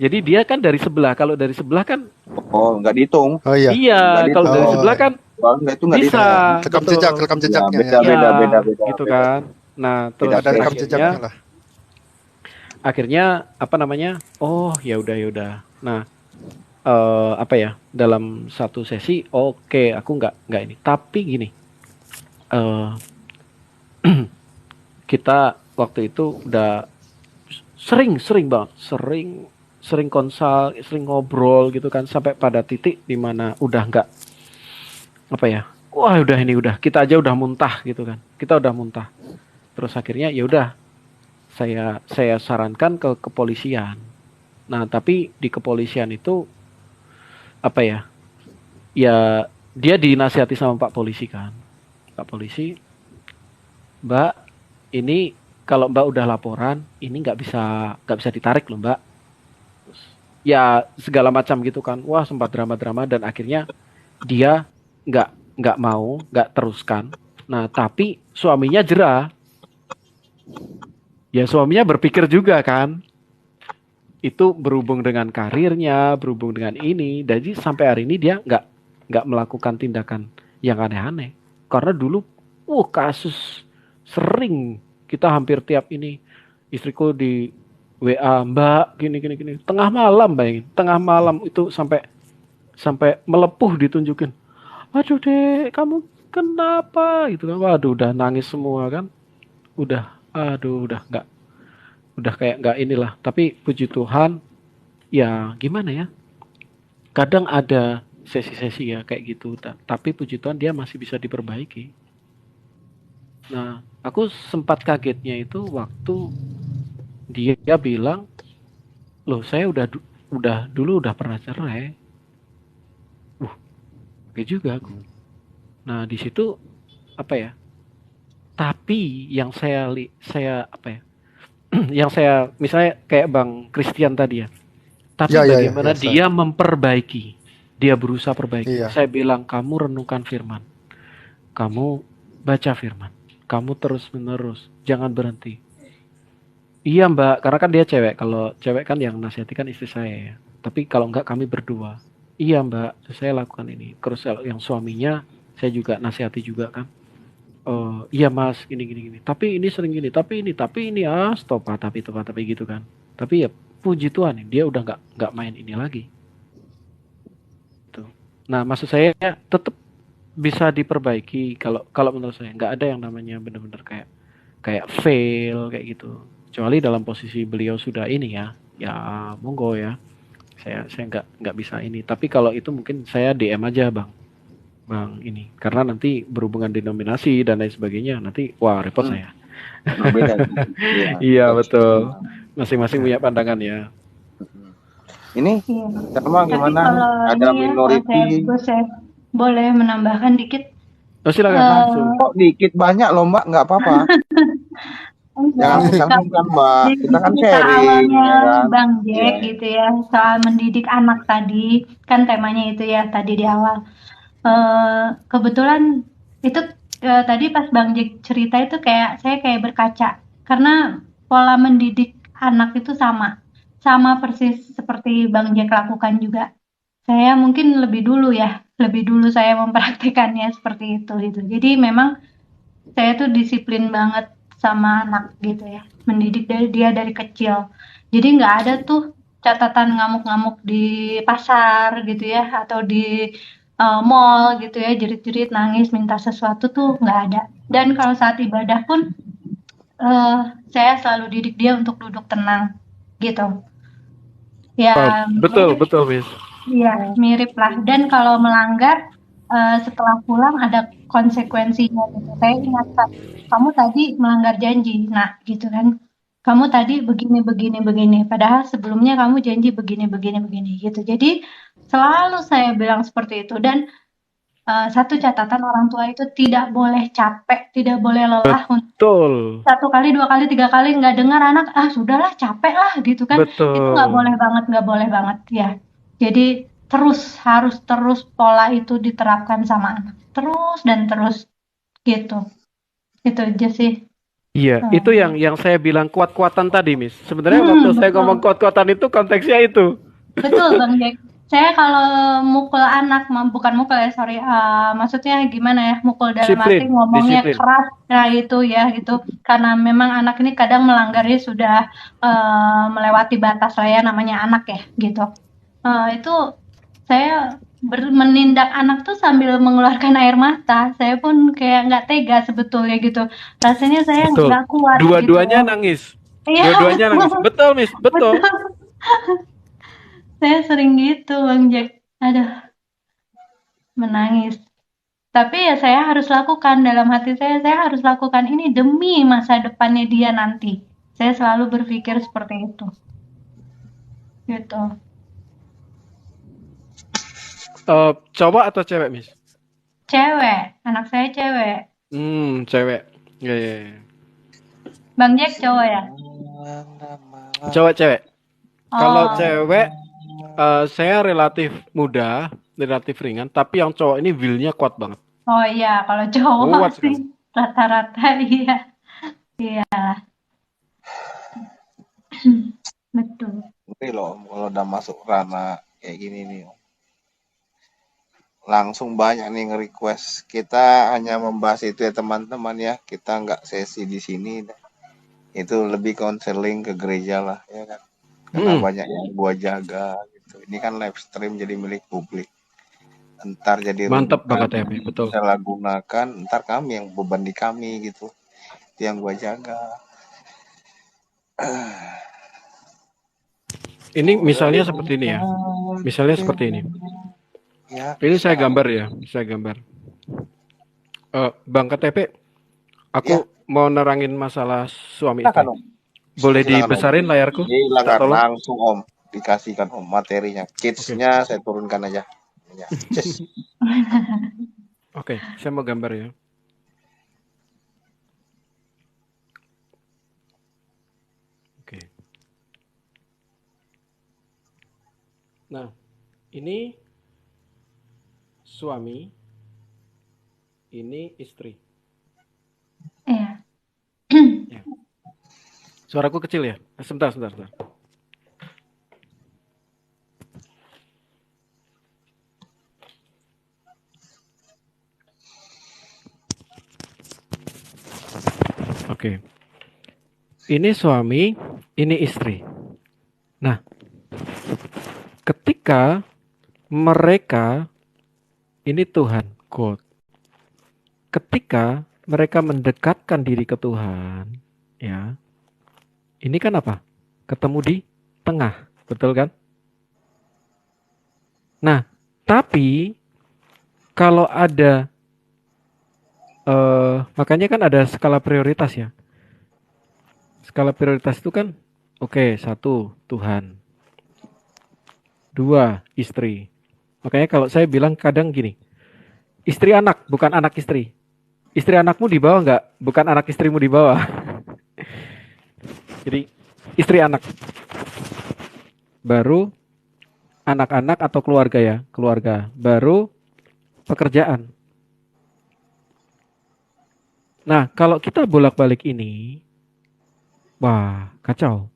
Jadi dia kan dari sebelah. Kalau dari sebelah kan Oh, nggak dihitung. oh iya. iya, Nggak kalau dari dihitung. sebelah kan Kalau nggak itu nggak bisa. dihitung. Rekam betul. jejak, rekam Ya, jejaknya beda, ya. Ya, beda. gitu kan. Nah, terus Ada rekam akhirnya jejaknya lah. apa namanya? Oh, ya udah. Nah, apa ya? Dalam satu sesi, oke, aku nggak ini. Tapi gini, eh kita waktu itu udah sering banget, sering konsul, sering ngobrol gitu kan, sampai pada titik dimana udah nggak apa ya? Wah, udah kita aja udah muntah gitu kan. Kita udah muntah. Terus akhirnya ya udah saya sarankan ke kepolisian. Nah, tapi di kepolisian itu apa ya? Ya dia dinasihati sama Pak Polisi kan. Pak Polisi, Mbak, ini kalau Mbak udah laporan, ini nggak bisa ditarik loh Mbak. Terus, ya segala macam gitu kan. Wah, sempat drama-drama dan akhirnya dia nggak mau, nggak teruskan. Nah, tapi suaminya jerah. Ya suaminya berpikir juga kan, itu berhubung dengan karirnya, berhubung dengan ini, jadi sampai hari ini dia nggak melakukan tindakan yang aneh-aneh. Karena dulu, kasus sering, kita hampir tiap ini, istriku di WA, Mbak, gini, tengah malam bayangin, tengah malam itu sampai melepuh ditunjukin. Aduh dek, kamu kenapa? Gitu kan, waduh udah nangis semua kan, udah kayak nggak inilah. Tapi puji Tuhan, ya gimana ya, kadang ada sesi-sesi ya kayak gitu, tapi puji Tuhan dia masih bisa diperbaiki. Nah, aku sempat kagetnya itu waktu dia bilang, loh saya dulu udah pernah cerai. Kayak juga aku. Nah, di situ apa ya, tapi yang saya apa ya, yang saya misalnya kayak Bang Christian tadi ya, Tapi Ya, ya, ya, bagaimana ya, saya. dia memperbaiki, dia berusaha perbaiki. Iya. Saya bilang, kamu renungkan firman, kamu baca firman, kamu terus menerus, jangan berhenti. Iya mbak, karena kan dia cewek. Kalau cewek kan yang nasihati kan istri saya ya. Tapi kalau enggak kami berdua. Iya mbak, saya lakukan ini. Terus yang suaminya saya juga nasihati juga kan. Oh iya mas, gini gini gini. Tapi ini sering gini. Tapi ini stop tapi gitu kan. Tapi ya puji Tuhan, dia udah nggak main ini lagi. Tuh. Nah maksud saya tetap bisa diperbaiki. Kalau kalau menurut saya nggak ada yang namanya benar-benar kayak kayak fail kayak gitu. Kecuali dalam posisi beliau sudah ini ya monggo ya. Saya nggak bisa ini. Tapi kalau itu mungkin saya DM aja bang ini, karena nanti berhubungan denominasi dan lain sebagainya. Nanti wah repot Hmm, saya. berbeda gitu. Iya, Iya betul. betul. Masing-masing Ya. punya pandangan ya. Mm-mm. Ini Iya. sama Tapi gimana? kalau Ada ini ya, kalau minority. saya boleh menambahkan dikit. Oh silakan langsung. eh Kok dikit banyak loh Mbak, nggak apa-apa. Jangan enggak, sungkan-sungkan Mbak. di Kita kan cerita sharing, awalnya ya kan? Bang Iya. Jack gitu ya, soal mendidik anak tadi, kan temanya itu ya tadi di awal. Kebetulan itu tadi pas Bang Jack cerita itu kayak saya kayak berkaca, karena pola mendidik anak itu sama persis seperti Bang Jack lakukan juga. Saya mungkin lebih dulu saya mempraktikannya seperti itu gitu. Jadi memang saya tuh disiplin banget sama anak gitu ya, mendidik dia dari kecil. Jadi nggak ada tuh catatan ngamuk-ngamuk di pasar gitu ya, atau di mall gitu ya, jerit-jerit nangis minta sesuatu tuh nggak ada. Dan kalau saat ibadah pun saya selalu didik dia untuk duduk tenang gitu. Oh, Ya betul mirip, betul Miss. ya mirip lah. Dan kalau melanggar setelah pulang ada konsekuensinya gitu. Saya ingatkan, kamu tadi melanggar janji. Nah, gitu kan. Kamu tadi begini, begini, begini. Padahal sebelumnya kamu janji begini, begini, begini gitu. Jadi selalu saya bilang seperti itu. Dan satu catatan, orang tua itu tidak boleh capek, tidak boleh lelah untuk Betul satu kali, dua kali, tiga kali nggak dengar anak, ah sudahlah capek lah gitu kan. Itu betul. nggak boleh banget ya. Jadi harus terus pola itu diterapkan sama anak. Terus dan terus gitu. Itu aja sih. Iya, itu Hmm. yang saya bilang kuat-kuatan tadi, Miss. Sebenarnya waktu saya Betul. ngomong kuat-kuatan itu konteksnya itu. Betul Bang Jack. Saya kalau mukul anak, bukan mukul ya, sorry, maksudnya gimana ya, mukul dalam arti Disiplin, ngomongnya disiplin. keras, nah itu ya gitu. Karena memang anak ini kadang melanggarnya sudah melewati batas lah ya, namanya anak ya gitu. Itu saya menindak anak tuh sambil mengeluarkan air mata. Saya pun kayak nggak tega sebetulnya gitu. Rasanya saya Betul. nggak kuat gitu. Dua-duanya nangis. Iya, Dua-duanya nangis. Betul, Miss. Betul. betul. Saya sering gitu, Bang Jack. Aduh, menangis. Tapi ya saya harus lakukan, dalam hati saya harus lakukan ini demi masa depannya dia nanti. Saya selalu berpikir seperti itu. Gitu. Cowok atau cewek, Miss? Cewek, anak saya cewek. Cewek. Ya, ya, ya. Bang Jack cowok ya? Cowok cewek. Kalau Oh, cewek, saya relatif muda, relatif ringan. Tapi yang cowok ini will-nya kuat banget. oh iya, kalau cowok Kuat sih sekali. rata-rata iya, iya betul. Ini loh, kalau udah masuk ranah kayak gini nih, langsung banyak nih nge-request. Kita hanya membahas itu ya teman-teman ya. Kita nggak sesi di sini. Itu lebih konseling ke gereja lah ya kan. Karena Hmm, banyak yang gua jaga gitu. Ini kan live stream jadi milik publik. Ntar jadi mantap rujukan banget ya, Mi. Betul. disalahgunakan. Ntar kami yang beban di kami gitu. Itu yang gua jaga. Ini misalnya seperti ini ya. Misalnya seperti ini. Ya, Ini saya silakan. gambar ya. Saya gambar. Bang KTP, Ya, aku mau nerangin masalah suami istri. silakan Om. Boleh Silakan Om. dibesarin layarku? Minta Silakan tolong. langsung Om. Dikasihkan Om materinya. Oke. Kids-nya saya turunkan aja. Ya. Cus. Oke, saya mau gambar ya. Oke. Nah, ini suami, ini istri. Iya. Ya. Suaraku kecil ya? Sebentar. Oke. Ini suami, ini istri. Nah, ketika mereka, ini Tuhan, God. Ketika mereka mendekatkan diri ke Tuhan, ya, ini kan apa? Ketemu di tengah, betul kan? Nah, tapi kalau ada, makanya kan ada skala prioritas ya. Skala prioritas itu kan, oke, 1, Tuhan. 2, istri. Makanya kalau saya bilang kadang gini, istri anak, bukan anak istri. Istri anakmu di bawah nggak? Bukan anak istrimu di bawah. Jadi, istri anak. Baru anak-anak atau keluarga ya, keluarga. Baru pekerjaan. Nah, kalau kita bolak-balik ini, wah, kacau.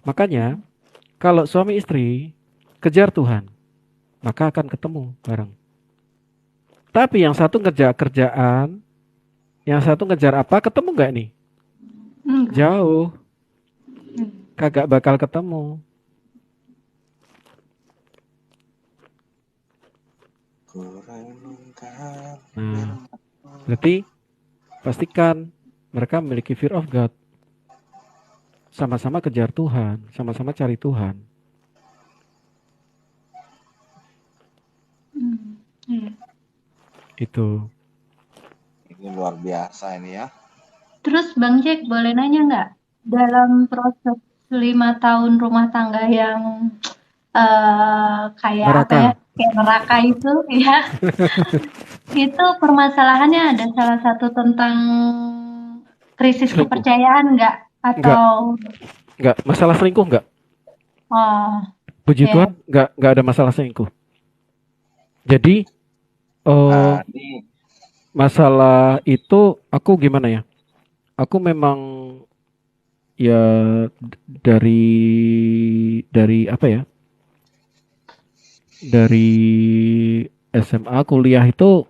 Makanya, kalau suami istri kejar Tuhan, maka akan ketemu bareng. Tapi yang satu ngejar kerjaan, yang satu ngejar apa, ketemu nggak nih? Enggak. Jauh, kagak bakal ketemu. Nah, berarti pastikan mereka memiliki fear of God. Sama-sama kejar Tuhan, sama-sama cari Tuhan. Iya. Itu. Ini luar biasa ini ya. Terus Bang Jack boleh nanya nggak, dalam proses 5 tahun rumah tangga yang kayak apa ya, Neraka. kayak neraka itu ya, itu permasalahannya ada salah satu tentang krisis Selingkuh. kepercayaan nggak? Enggak, Atau enggak. Masalah selingkuh enggak. oh Puji ya, Tuhan, enggak ada masalah selingkuh. Jadi, Ini masalah itu aku gimana ya? Aku memang ya dari apa ya? Dari SMA kuliah itu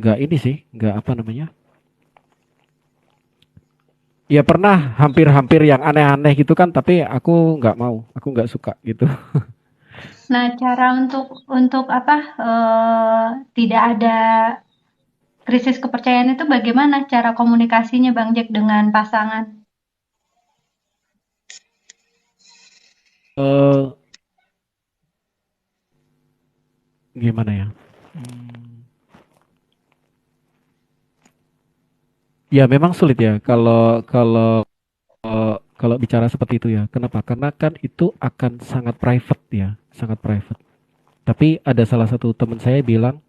nggak ini sih, nggak apa namanya? Ya pernah hampir-hampir yang aneh-aneh gitu kan, tapi aku nggak mau, aku nggak suka gitu. nah cara untuk apa, tidak ada krisis kepercayaan itu bagaimana cara komunikasinya Bang Jack dengan pasangan? Eh Gimana ya? Hmm, Ya memang sulit ya kalau kalau kalau bicara seperti itu ya. Kenapa? Karena kan itu akan sangat private ya, sangat private. Tapi ada salah satu teman saya bilang,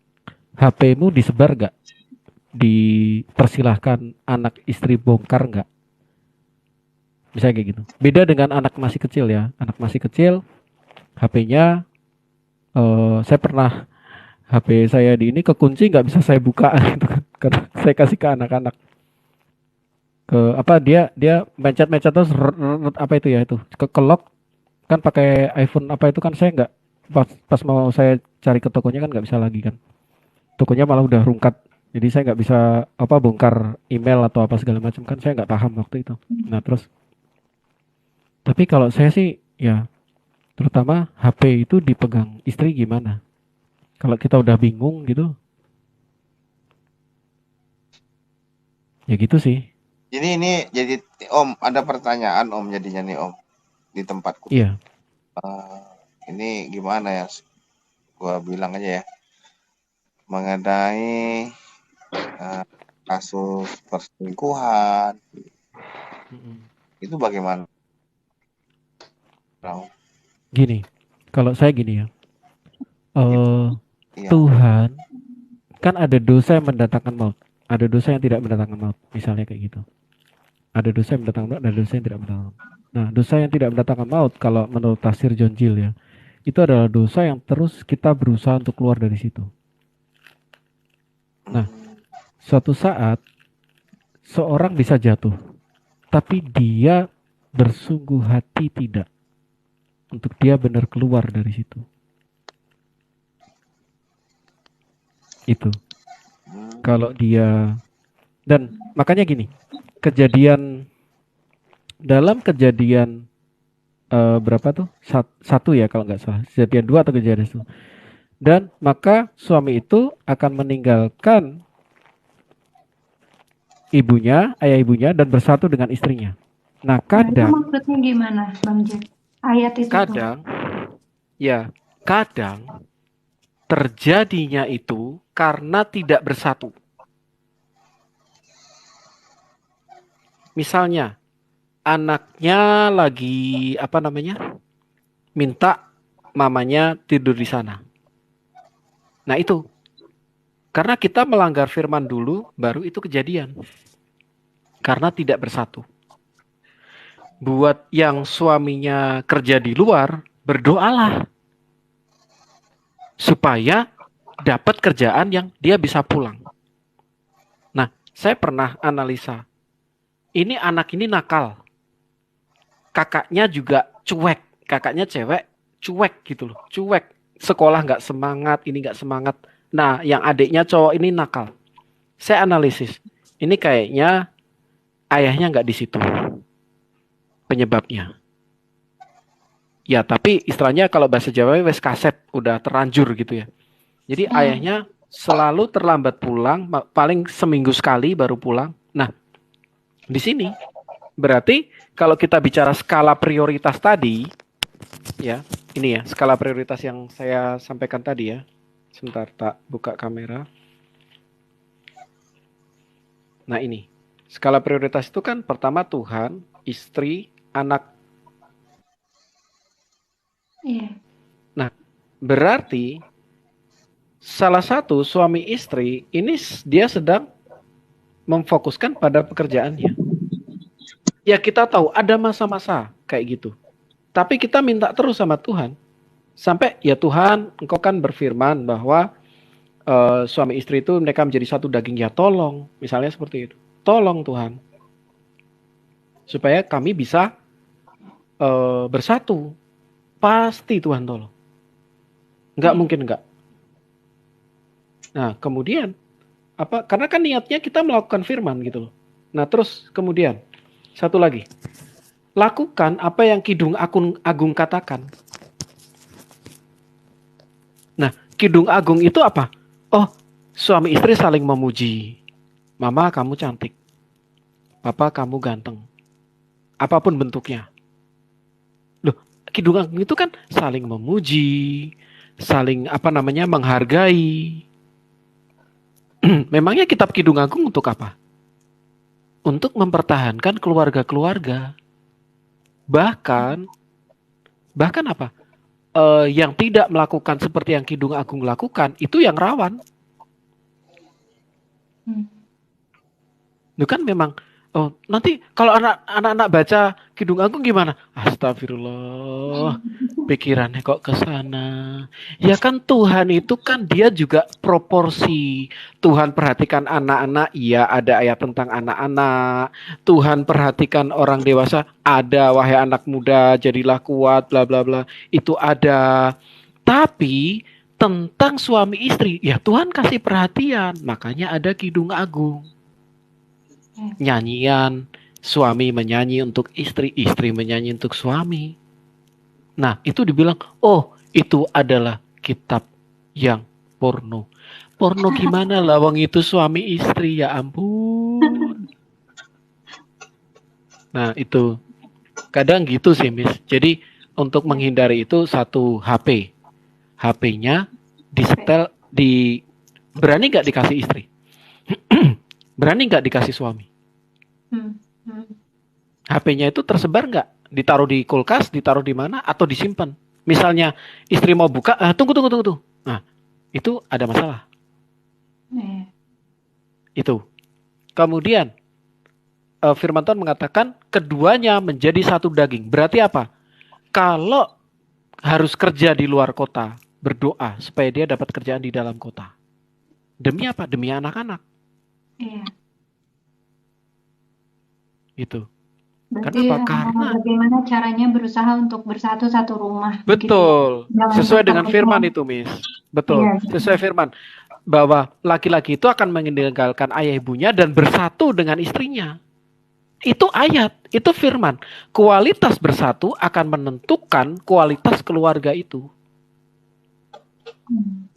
HP-mu disebar nggak? Dipersilahkan anak istri bongkar nggak? Misalnya kayak gitu. Beda dengan anak masih kecil ya. Anak masih kecil, HP-nya, saya pernah HP saya di ini kekunci nggak bisa saya buka gitu kan. Karena saya kasih ke anak-anak. Ke apa dia dia mencet-mencet terus apa itu ya itu ke lock kan pakai iPhone apa itu kan saya nggak pas mau saya cari ke tokonya kan nggak bisa lagi kan. Tokonya malah udah rungkat. Jadi saya nggak bisa apa bongkar email atau apa segala macam kan saya nggak paham waktu itu. Nah terus tapi kalau saya sih ya terutama HP itu dipegang istri gimana? Kalau kita udah bingung gitu ya gitu sih. ini jadi Om ada pertanyaan Om jadinya nih Om di tempatku. Iya. Ini gimana ya? Gua bilang aja ya mengenai kasus perselingkuhan itu bagaimana? Gini, kalau saya gini ya. Iya. Tuhan kan ada dosa yang mendatangkan maut, ada dosa yang tidak mendatangkan maut, misalnya kayak gitu. Ada dosa yang mendatangkan maut, ada dosa yang tidak mendatangkan. Nah, dosa yang tidak mendatangkan maut kalau menurut tafsir John Gill ya, itu adalah dosa yang terus kita berusaha untuk keluar dari situ. Nah, suatu saat seorang bisa jatuh, tapi dia bersungguh hati tidak untuk dia benar keluar dari situ. Itu. Kalau dia, dan makanya gini, dalam kejadian berapa tuh? Satu ya kalau nggak salah. Kejadian 2 atau kejadian itu. Dan maka suami itu akan meninggalkan ibunya, ayah ibunya, dan bersatu dengan istrinya. Nah, Nah, itu kadang maksudnya gimana, Bang Jack? Ayat itu tuh. kadang terjadinya itu karena tidak bersatu. Misalnya, anaknya lagi minta mamanya tidur di sana. Nah itu, karena kita melanggar firman dulu, baru itu kejadian. Karena tidak bersatu. Buat yang suaminya kerja di luar, berdoalah. Supaya dapat kerjaan yang dia bisa pulang. Nah, saya pernah analisa. Ini anak ini nakal. Kakaknya juga cuek. Kakaknya cewek, cuek gitu loh. Cuek. Sekolah nggak semangat, ini nggak semangat. Nah, yang adiknya cowok ini nakal. Saya analisis. Ini kayaknya ayahnya nggak di situ. Penyebabnya. Ya, tapi istilahnya kalau bahasa Jawa wes kaset, udah terlanjur gitu ya. Jadi ayahnya selalu terlambat pulang, paling seminggu sekali baru pulang. Nah, di sini berarti kalau kita bicara skala prioritas tadi, ya, ini ya, skala prioritas yang saya sampaikan tadi ya. Sebentar, tak buka kamera. Nah, ini. Skala prioritas itu kan pertama Tuhan, istri, anak. Iya. Nah, berarti salah satu suami istri ini dia sedang memfokuskan pada pekerjaannya. Ya kita tahu ada masa-masa kayak gitu. Tapi kita minta terus sama Tuhan. Sampai ya Tuhan, Engkau kan berfirman bahwa suami istri itu mereka menjadi satu daging, ya tolong. Misalnya seperti itu. Tolong Tuhan. Supaya kami bisa bersatu. Pasti Tuhan tolong. Enggak mungkin enggak. Nah kemudian, karena kan niatnya kita melakukan firman gitu loh. Nah terus kemudian, satu lagi. Lakukan apa yang Kidung Agung katakan. Nah, Kidung Agung itu apa? Oh, suami istri saling memuji. Mama kamu cantik. Papa kamu ganteng. Apapun bentuknya. Loh, Kidung Agung itu kan saling memuji, saling menghargai. Memangnya kitab Kidung Agung untuk apa? Untuk mempertahankan keluarga-keluarga. Bahkan apa? Yang tidak melakukan seperti yang Kidung Agung lakukan, itu yang rawan. Itu kan memang, nanti kalau anak-anak baca Kidung Agung gimana? Astagfirullah, pikirannya kok ke sana. Ya kan Tuhan itu kan dia juga proporsi. Tuhan perhatikan anak-anak, iya ada ayat tentang anak-anak. Tuhan perhatikan orang dewasa, ada wahai anak muda jadilah kuat, bla bla bla. Itu ada. Tapi tentang suami istri, ya Tuhan kasih perhatian. Makanya ada Kidung Agung. Nyanyian, suami menyanyi untuk istri, istri menyanyi untuk suami. Nah, itu dibilang, oh, itu adalah kitab yang porno. Porno gimana lawang itu suami istri, ya ampun. Nah, itu. Kadang gitu sih, Miss. Jadi, untuk menghindari itu satu HP. HP-nya disetel, berani nggak dikasih istri? Berani nggak dikasih suami? HP-nya itu tersebar nggak? Ditaruh di kulkas, ditaruh di mana, atau disimpan? Misalnya istri mau buka, tunggu. Nah, itu ada masalah. Itu. Kemudian, firman Tuhan mengatakan keduanya menjadi satu daging. Berarti apa? Kalau harus kerja di luar kota, berdoa supaya dia dapat kerjaan di dalam kota. Demi apa? Demi anak-anak. Iya. Gitu. Berarti Kenapa? Karena bagaimana caranya berusaha untuk bersatu satu rumah, begitu ya? betul. Jangan Sesuai dengan sampai firman itu, Miss. Betul. Iya. Sesuai firman. Bahwa laki-laki itu akan meninggalkan ayah ibunya dan bersatu dengan istrinya. Itu ayat, itu firman. Kualitas bersatu akan menentukan kualitas keluarga itu.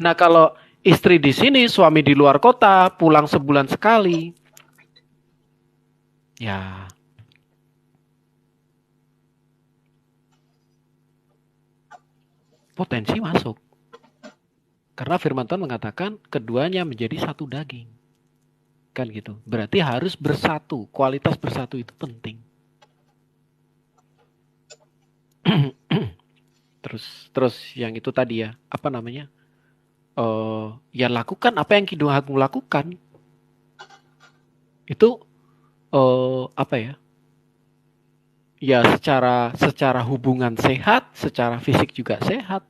Nah, kalau istri di sini, suami di luar kota, pulang sebulan sekali. Ya. Potensi masuk. Karena firman Tuhan mengatakan keduanya menjadi satu daging. Kan gitu. Berarti harus bersatu. Kualitas bersatu itu penting. Terus yang itu tadi ya, apa namanya? Ya lakukan apa yang Kidung lakukan. Itu apa ya? Ya secara hubungan sehat, secara fisik juga sehat.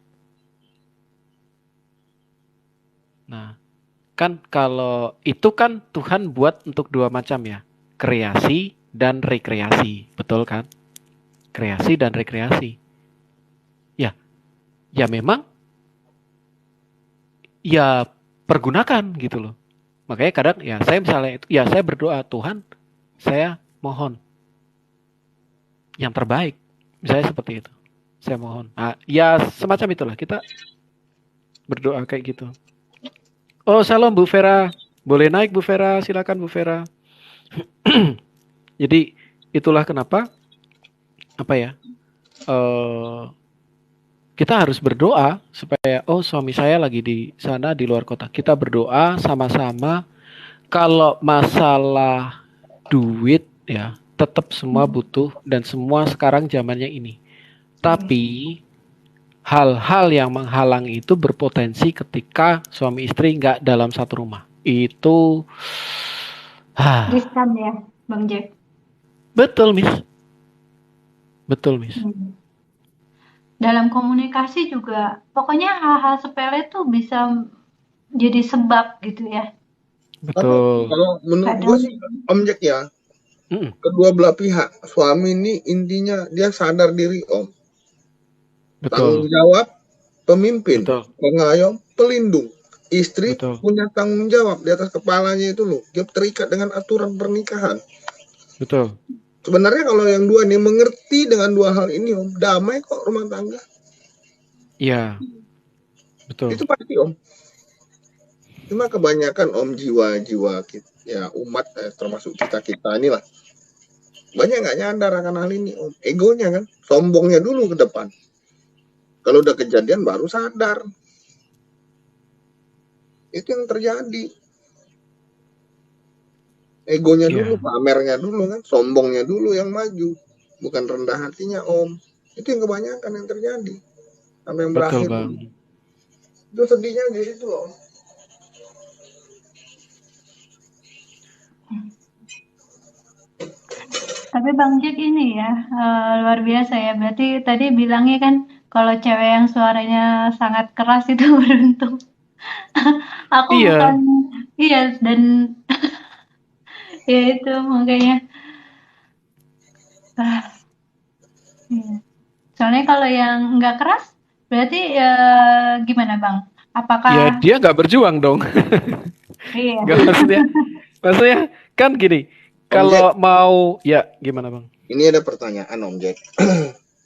Nah, kan kalau itu kan Tuhan buat untuk dua macam ya, kreasi dan rekreasi, betul kan? Kreasi dan rekreasi. Ya memang, ya pergunakan gitu loh. Makanya kadang ya saya misalnya itu, ya saya berdoa Tuhan, saya mohon yang terbaik, misalnya seperti itu. Saya mohon. Ya semacam itulah kita berdoa kayak gitu. Oh, salam Bu Vera. Boleh naik Bu Vera, silakan Bu Vera. Jadi itulah kenapa kita harus berdoa supaya suami saya lagi di sana di luar kota. Kita berdoa sama-sama. Kalau masalah duit ya, tetap semua butuh dan semua sekarang zamannya ini. Tapi hal-hal yang menghalang itu berpotensi ketika suami istri nggak dalam satu rumah. Itu riskan ya, Bang Jack. Betul, Miss. Dalam komunikasi juga, pokoknya hal-hal sepele tuh bisa jadi sebab gitu ya. Betul. Kalau menurut gue sih, Om Jack ya, kedua belah pihak, suami ini intinya dia sadar diri, Om. Betul. Tanggung jawab pemimpin, Betul. pengayom, pelindung. Istri Betul. punya tanggung jawab di atas kepalanya itu loh. Dia terikat dengan aturan pernikahan. Betul. Sebenarnya kalau yang dua ini mengerti dengan dua hal ini, Om, damai kok rumah tangga. Iya. Betul. Itu pasti, Om. Cuma kebanyakan, Om, jiwa-jiwa ya umat termasuk kita inilah banyak nggak nyadar akan hal ini, Om. Egonya kan, sombongnya dulu ke depan. Kalau udah kejadian baru sadar. Itu yang terjadi. Egonya dulu, pamernya dulu kan, sombongnya dulu yang maju, bukan rendah hatinya, Om. Itu yang kebanyakan yang terjadi. Sampai yang berakhir. Betul, Bang. Itu sedihnya di situ, Om. Tapi Bang Jack ini ya, luar biasa ya. Berarti tadi bilangnya kan kalau cewek yang suaranya sangat keras itu beruntung. Aku bukan, iya, dan ya itu makanya. Iya. Soalnya kalau yang nggak keras, berarti gimana Bang? Apakah? Ya dia nggak berjuang dong. Iya. Nggak, maksudnya kan gini. Kalau mau, ya gimana Bang? Ini ada pertanyaan, Om Jack.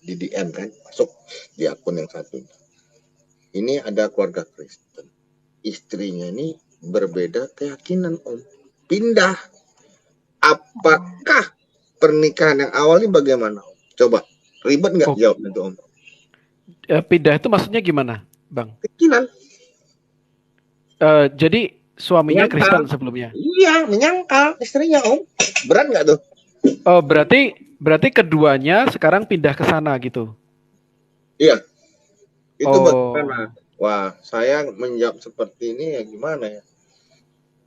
Di DM kan, masuk di akun yang satu. Ini ada keluarga Kristen. Istrinya ini berbeda keyakinan, Om. Pindah. Apakah pernikahan yang awal ini bagaimana, Om? Coba, ribet nggak jawab itu, Om? Pindah itu maksudnya gimana, Bang? Keyakinan. Jadi suaminya Kristen sebelumnya? Iya, menyangkal istrinya, Om. Berat nggak tuh? Oh, berarti keduanya sekarang pindah ke sana gitu? Iya. Itu bagaimana? Wah, saya menjawab seperti ini ya gimana ya?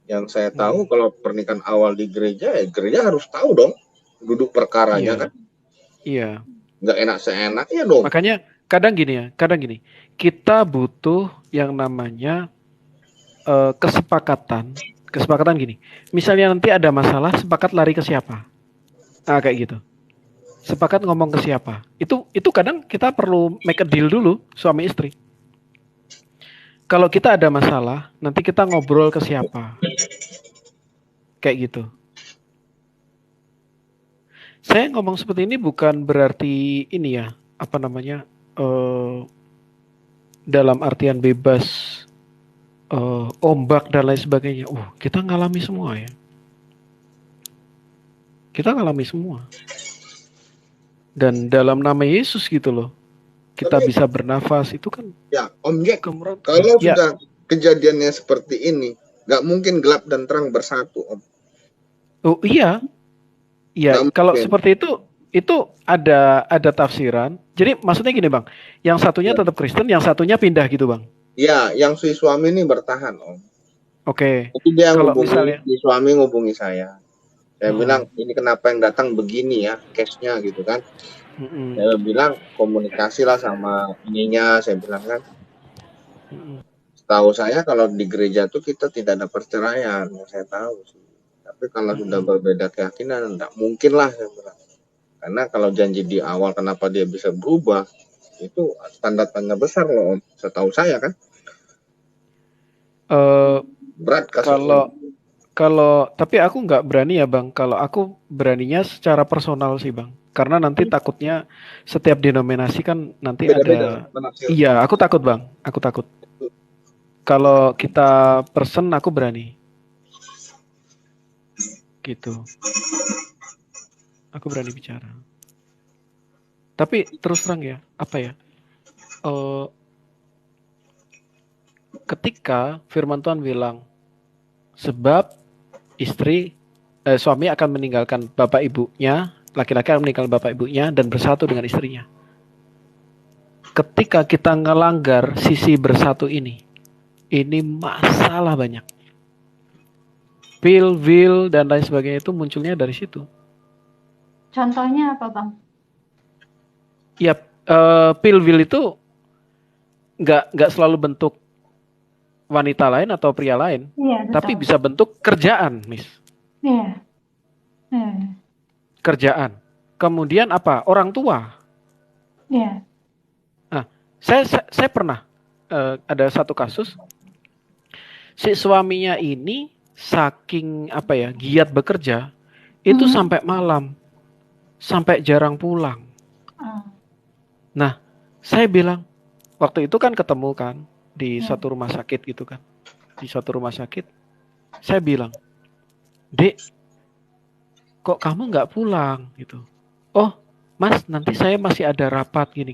Yang saya tahu kalau pernikahan awal di gereja, ya gereja harus tahu dong. duduk perkaranya Iya, kan. iya. Nggak enak seenaknya dong. Makanya kadang gini, kita butuh yang namanya kesepakatan. Kesepakatan gini, misalnya nanti ada masalah, sepakat lari ke siapa? Nah, kayak gitu. Sepakat ngomong ke siapa? Itu kadang kita perlu make a deal dulu, suami istri. Kalau kita ada masalah, nanti kita ngobrol ke siapa? Kayak gitu. Saya ngomong seperti ini bukan berarti ini ya, apa namanya, dalam artian bebas, ombak dan lain sebagainya. Kita ngalami semua ya. Kita ngalami semua. Dan dalam nama Yesus gitu loh, kita Tapi bisa bernafas itu kan ya Om Jack, kemurahan. kalau Ya, sudah kejadiannya seperti ini, nggak mungkin gelap dan terang bersatu, Om. oh iya, iya. Nggak Kalau mungkin. seperti itu ada tafsiran. Jadi maksudnya gini bang, yang satunya tetap Kristen, yang satunya pindah gitu bang. Ya, yang si suami ini bertahan, Om. Oke. Jadi dia Kalau ngubungi, misalnya, si suami ngubungi saya. Saya Mm-mm. bilang, ini kenapa yang datang begini ya, case-nya gitu kan. Mm-mm. Saya bilang, komunikasi lah sama ininya, saya bilang kan. Mm-mm. Setahu saya kalau di gereja tuh kita tidak ada perceraian, yang saya tahu sih. Tapi kalau sudah Mm-mm. berbeda keyakinan, enggak mungkin lah, saya bilang. Karena kalau janji di awal kenapa dia bisa berubah, itu tanda tanya besar loh, Om. Setahu saya kan. Eh, Berat kasusnya. kalau tapi aku nggak berani ya bang. Kalau aku beraninya secara personal sih bang. Karena nanti takutnya setiap denominasi kan nanti Beda-beda ada. penafsiran. Iya, aku takut bang. Aku takut. Kalau kita person aku berani. Gitu. Aku berani bicara. Tapi terus terang ya, apa ya? eh, Ketika firman Tuhan bilang sebab suami akan meninggalkan bapak ibunya, laki-laki akan meninggalkan bapak ibunya dan bersatu dengan istrinya. Ketika kita ngelanggar sisi bersatu ini masalah banyak. Will dan lain sebagainya itu munculnya dari situ. Contohnya apa, Bang? Ya, will itu nggak selalu bentuk wanita lain atau pria lain, Iya, betul. tapi bisa bentuk kerjaan, Miss. Iya. Kerjaan. Kemudian apa? Orang tua. Iya. Nah, saya pernah ada satu kasus, si suaminya ini saking apa ya, giat bekerja, itu sampai malam, sampai jarang pulang. Nah, saya bilang, waktu itu kan ketemu kan di satu rumah sakit gitu kan, di suatu rumah sakit, saya bilang, Dek, kok kamu nggak pulang gitu? Oh, Mas, nanti saya masih ada rapat gini.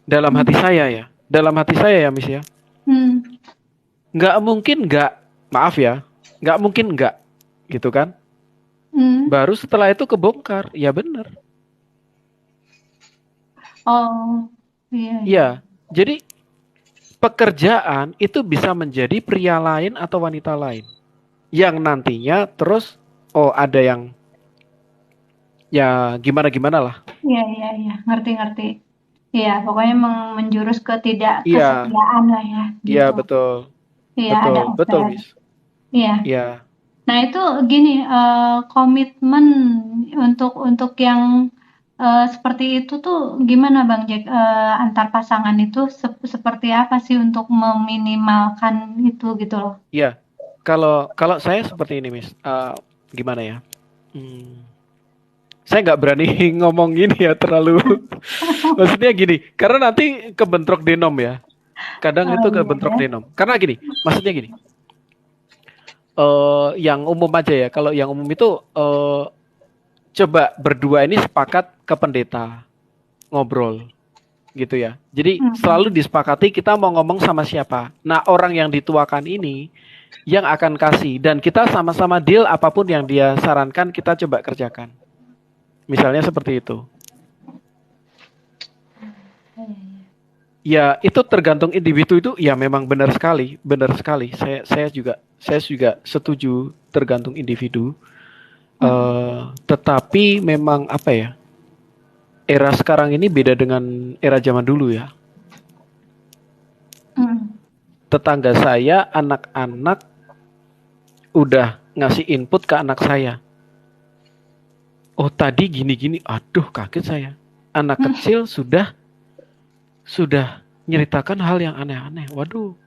Dalam hati saya ya, Miss ya. Nggak mungkin nggak, maaf ya, nggak mungkin nggak, gitu kan? Baru setelah itu kebongkar, ya bener. Oh, iya. Iya, jadi pekerjaan itu bisa menjadi pria lain atau wanita lain, yang nantinya terus, ada yang ya gimana lah. Iya, ngerti. Iya, pokoknya menjurus ke tidak kesetiaan lah ya. Gitu. Iya, betul. Iya, betul, Miss. Iya. Nah itu gini, komitmen untuk yang seperti itu tuh gimana Bang Jack, antar pasangan itu seperti apa sih untuk meminimalkan itu gitu loh? Iya, kalau saya seperti ini, Miss. Gimana ya? Saya nggak berani ngomong gini ya, terlalu. Maksudnya gini, karena nanti kebentrok denom ya. Kadang itu kebentrok denom. Karena gini, maksudnya gini. Yang umum aja ya. Kalau yang umum itu coba berdua ini sepakat ke pendeta ngobrol gitu ya. Jadi selalu disepakati kita mau ngomong sama siapa. Nah, orang yang dituakan ini yang akan kasih, dan kita sama-sama deal apapun yang dia sarankan kita coba kerjakan. Misalnya seperti itu. Ya, itu tergantung individu itu, ya memang benar sekali. Saya juga setuju tergantung individu. Tetapi memang apa ya? Era sekarang ini beda dengan era zaman dulu ya. Mm. Tetangga saya, anak-anak udah ngasih input ke anak saya. Oh tadi gini-gini, aduh kaget saya. Anak kecil sudah nyeritakan hal yang aneh-aneh. Waduh,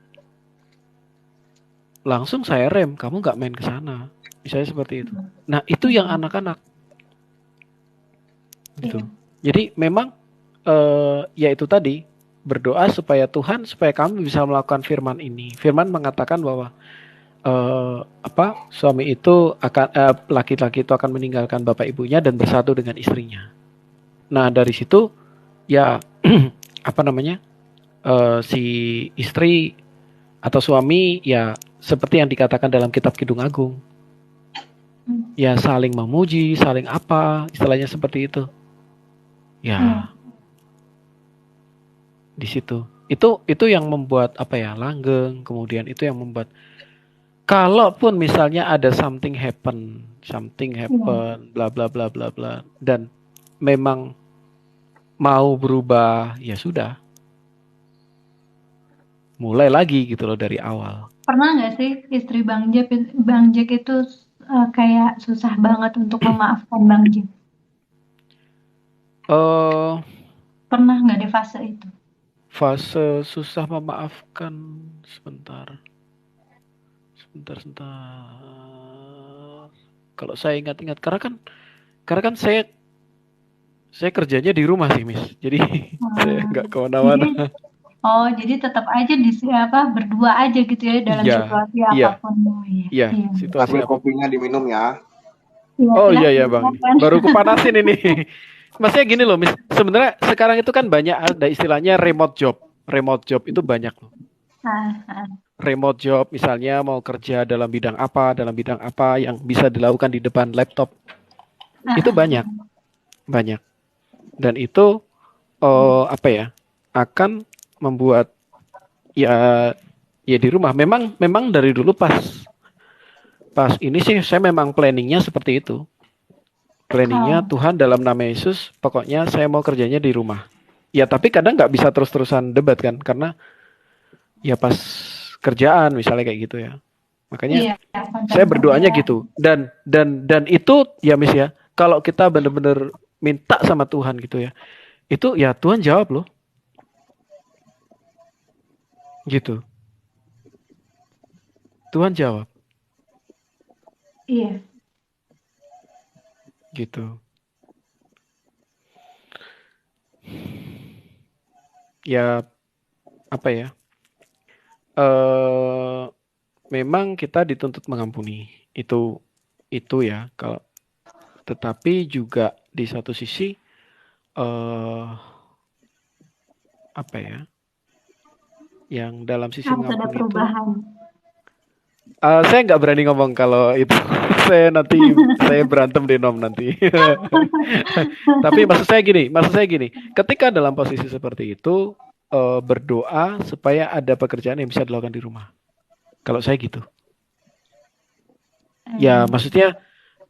langsung saya rem, kamu nggak main ke sana. Misalnya seperti itu. Nah itu yang anak-anak. Gitu. Iya. Jadi memang ya itu tadi, berdoa supaya supaya kami bisa melakukan firman ini. Firman mengatakan bahwa suami itu laki-laki itu akan meninggalkan bapak ibunya dan bersatu dengan istrinya. Nah dari situ ya si istri atau suami ya seperti yang dikatakan dalam kitab Kidung Agung, ya saling memuji, saling istilahnya seperti itu. Ya di situ itu yang membuat langgeng. Kemudian itu yang membuat kalaupun misalnya ada something happen bla bla bla bla bla dan memang mau berubah, ya sudah mulai lagi gitu loh dari awal. Pernah nggak sih istri Bang Jack itu kayak susah banget untuk memaafkan Bang Jack? Pernah nggak di fase itu? Fase susah memaafkan, sebentar. Kalau saya ingat-ingat, karena kan saya kerjanya di rumah sih, Miss. Jadi saya nggak kemana-mana. Jadi tetap aja berdua aja gitu ya dalam situasi apapun. Iya, situasi Tapi kopinya diminum ya. Iya Bang. Baru kupanasin ini. Maksudnya gini loh, Miss. Sebenarnya sekarang itu kan banyak ada istilahnya remote job. Remote job itu banyak loh. Remote job misalnya mau kerja dalam bidang apa yang bisa dilakukan di depan laptop. Itu banyak. Dan itu akan membuat ya di rumah. Memang dari dulu pas ini sih saya memang planningnya seperti itu. Planningnya Tuhan dalam nama Yesus, pokoknya saya mau kerjanya di rumah. Ya tapi kadang nggak bisa terus-terusan debat kan, karena ya pas kerjaan misalnya kayak gitu ya. Makanya saya berdoanya gitu. Dan itu ya Miss ya, kalau kita benar-benar minta sama Tuhan gitu ya, itu ya Tuhan jawab loh. Gitu. Tuhan jawab. Iya. Gitu. Ya memang kita dituntut mengampuni. Itu ya, kalau tetapi juga di satu sisi yang dalam sisi mengampuni ada perubahan. Saya nggak berani ngomong kalau itu. saya berantem denom nanti. Tapi maksud saya gini, ketika dalam posisi seperti itu berdoa supaya ada pekerjaan yang bisa dilakukan di rumah. Kalau saya gitu. Ya maksudnya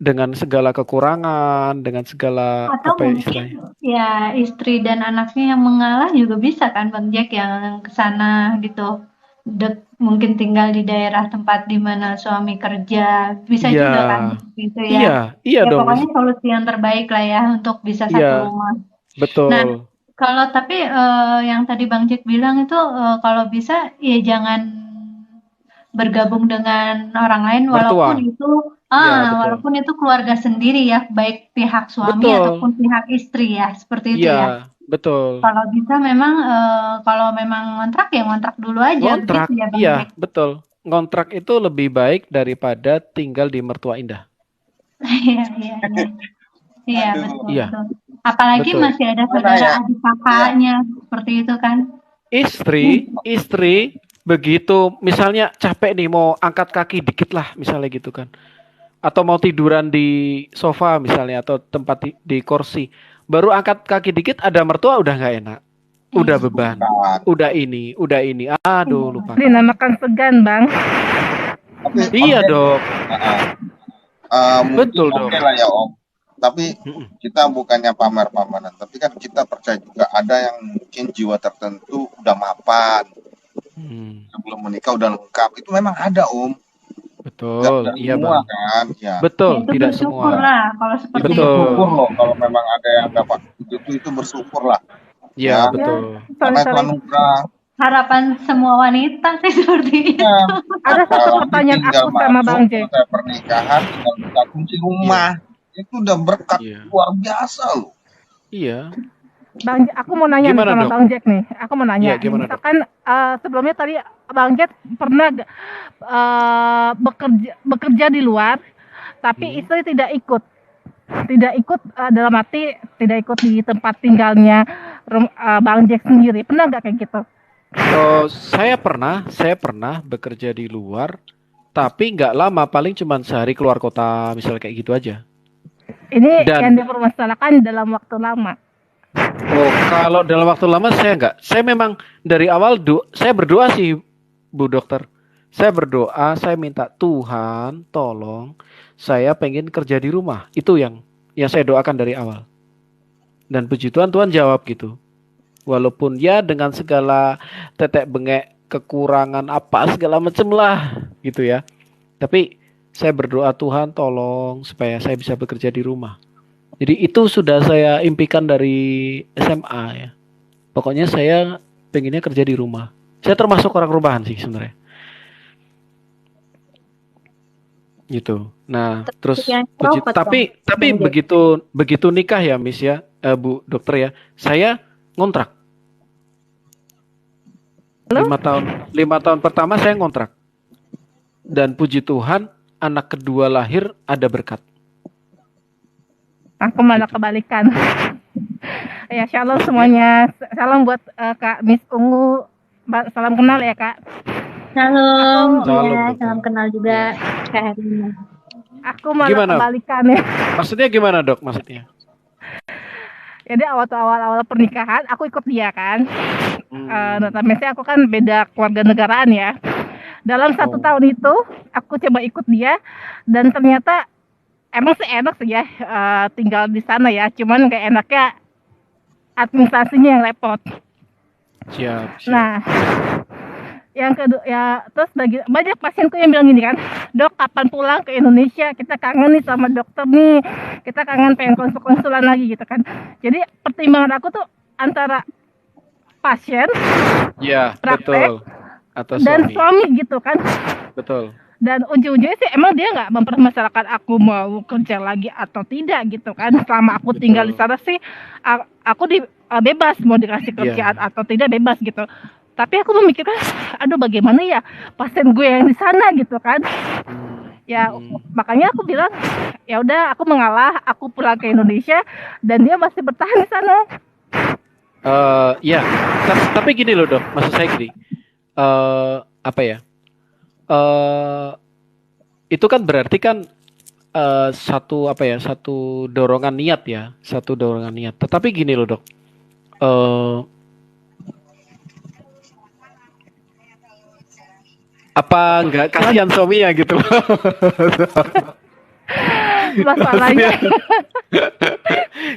dengan segala kekurangan, dengan segala istilahnya. Ya istri dan anaknya yang mengalah juga bisa kan Bang Jack, yang kesana gitu. Mungkin tinggal di daerah tempat di mana suami kerja, bisa juga kan gitu ya. Iya dong. Pokoknya solusi yang terbaik lah ya untuk bisa satu rumah. Betul. Nah, kalau tapi yang tadi Bang Jack bilang itu kalau bisa ya jangan bergabung dengan orang lain walaupun walaupun itu keluarga sendiri ya, baik pihak suami ataupun pihak istri ya, seperti itu ya. Betul. Kalau bisa memang kalau memang ngontrak ya ngontrak dulu aja. Ngontrak, iya betul. Ngontrak itu lebih baik daripada tinggal di mertua indah. Iya betul. Apalagi betul. Masih ada saudara adik kakaknya seperti itu kan. Istri begitu misalnya capek nih mau angkat kaki dikit lah misalnya gitu kan. Atau mau tiduran di sofa misalnya atau tempat di kursi. Baru angkat kaki dikit ada mertua udah nggak enak. Udah beban. Udah ini. Aduh lupa. Dinamakan segan, Bang. Iya, Dok. Mungkin Betul dong. oke lah ya Om. Tapi Mm-mm. kita bukannya pamer-pameran, tapi kan kita percaya juga ada yang mungkin jiwa tertentu udah mapan, Hmm, sebelum menikah udah lengkap. Itu memang ada Om. Gak betul, iya semua bang. kan, ya. Ya Betul, itu tidak bersyukur semua. lah kalau Itu seperti itu. bersyukur Betul, loh kalau memang ada yang dapat itu bersyukur lah iya ya. Ya, betul. Karena Sorry, itu sorry. anugerah. harapan semua wanita sih seperti itu. Ya, Ada satu apalagi pertanyaan tinggal aku sama masuk Bang Jack. selesai pernikahan tinggal buka kunci Iya, rumah. Itu udah berkat iya, luar biasa loh. iya. Aku mau nanya nih Gimana sama dok? Bang Jack nih. Aku mau Iya, nanya. gimana dok? Misalkan sebelumnya tadi Bang Jack pernah bekerja di luar, tapi Hmm. istri tidak ikut. Tidak ikut dalam arti tidak ikut di tempat tinggalnya Bang Jack sendiri. Pernah nggak kayak gitu? Oh, saya pernah bekerja di luar, tapi nggak lama, paling cuma sehari keluar kota, misalnya kayak gitu aja. Ini yang Dan dipermasalahkan dalam waktu lama. oh, kalau dalam waktu lama saya nggak. Saya memang dari awal saya berdoa sih, Bu Dokter. Saya berdoa, saya minta Tuhan, tolong, saya pengen kerja di rumah. Itu yang saya doakan dari awal. Dan puji Tuhan, Tuhan jawab gitu. Walaupun ya dengan segala tetek bengek, kekurangan apa segala macem lah gitu ya. Tapi saya berdoa Tuhan tolong supaya saya bisa bekerja di rumah. Jadi itu sudah saya impikan dari SMA ya. Pokoknya saya pengennya kerja di rumah. Saya termasuk orang rumahan sih sebenarnya. Gitu. Nah, terus Yang puji propet tapi Bang Jack. begitu nikah ya Miss ya, Bu Dokter ya. Saya ngontrak. Halo? 5 tahun pertama saya ngontrak. Dan puji Tuhan anak kedua lahir ada berkat. Aku malah Gitu. kebalikan. Ya, shalom semuanya. Salam buat Kak Miss Ungu. Salam kenal ya, Kak. Salam, Salam, ya, Dokter. salam kenal juga Iya. Kak Herina. Aku malah Gimana? kebalikan ya. Maksudnya gimana dok? Maksudnya? Jadi awal pernikahan aku ikut dia kan. Notabene aku kan beda keluarga negaraan ya. Dalam 1 Oh. tahun itu aku coba ikut dia dan ternyata emang sih enak sih ya tinggal di sana ya. Cuman kayak enaknya administrasinya yang repot. Siap. Nah, yang kedua ya terus banyak pasienku yang bilang gini kan, dok kapan pulang ke Indonesia, kita kangen nih sama dokter nih, kita kangen pengen konsul-konsulan lagi gitu kan. Jadi pertimbangan aku tuh antara pasien Ya, praktek betul. Atau dan suami. suami gitu kan. Betul. Dan ujung-ujungnya sih emang dia nggak mempermasalahkan aku mau kerja lagi atau tidak gitu kan. Selama aku tinggal di sana sih aku bebas mau dikasih kerjaan atau tidak bebas gitu. Tapi aku memikirkan, aduh bagaimana ya pasien gue yang di sana gitu kan. Ya makanya aku bilang, ya udah aku mengalah, aku pulang ke Indonesia dan dia masih bertahan di sana. Ya, tapi gini loh dok, maksud saya gini, apa ya? Itu kan berarti kan satu dorongan niat ya, satu dorongan niat. Tetapi gini loh dok, apa nggak kasihan suaminya gitu loh? Masalahnya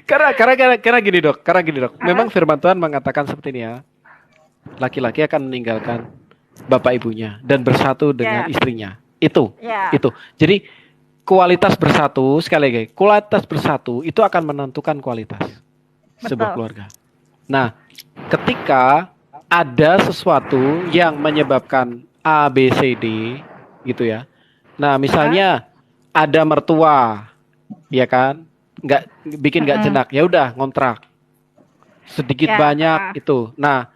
karena gini dok, memang firman Tuhan mengatakan seperti ini ya, laki-laki akan meninggalkan bapak ibunya dan bersatu dengan istrinya. Itu. Jadi kualitas bersatu, sekali lagi, kualitas bersatu itu akan menentukan kualitas sebuah keluarga. Nah, ketika ada sesuatu yang menyebabkan A, B, C, D, gitu ya. Nah, misalnya ada mertua, ya kan, nggak jenak, ya udah ngontrak, sedikit banyak itu. Nah,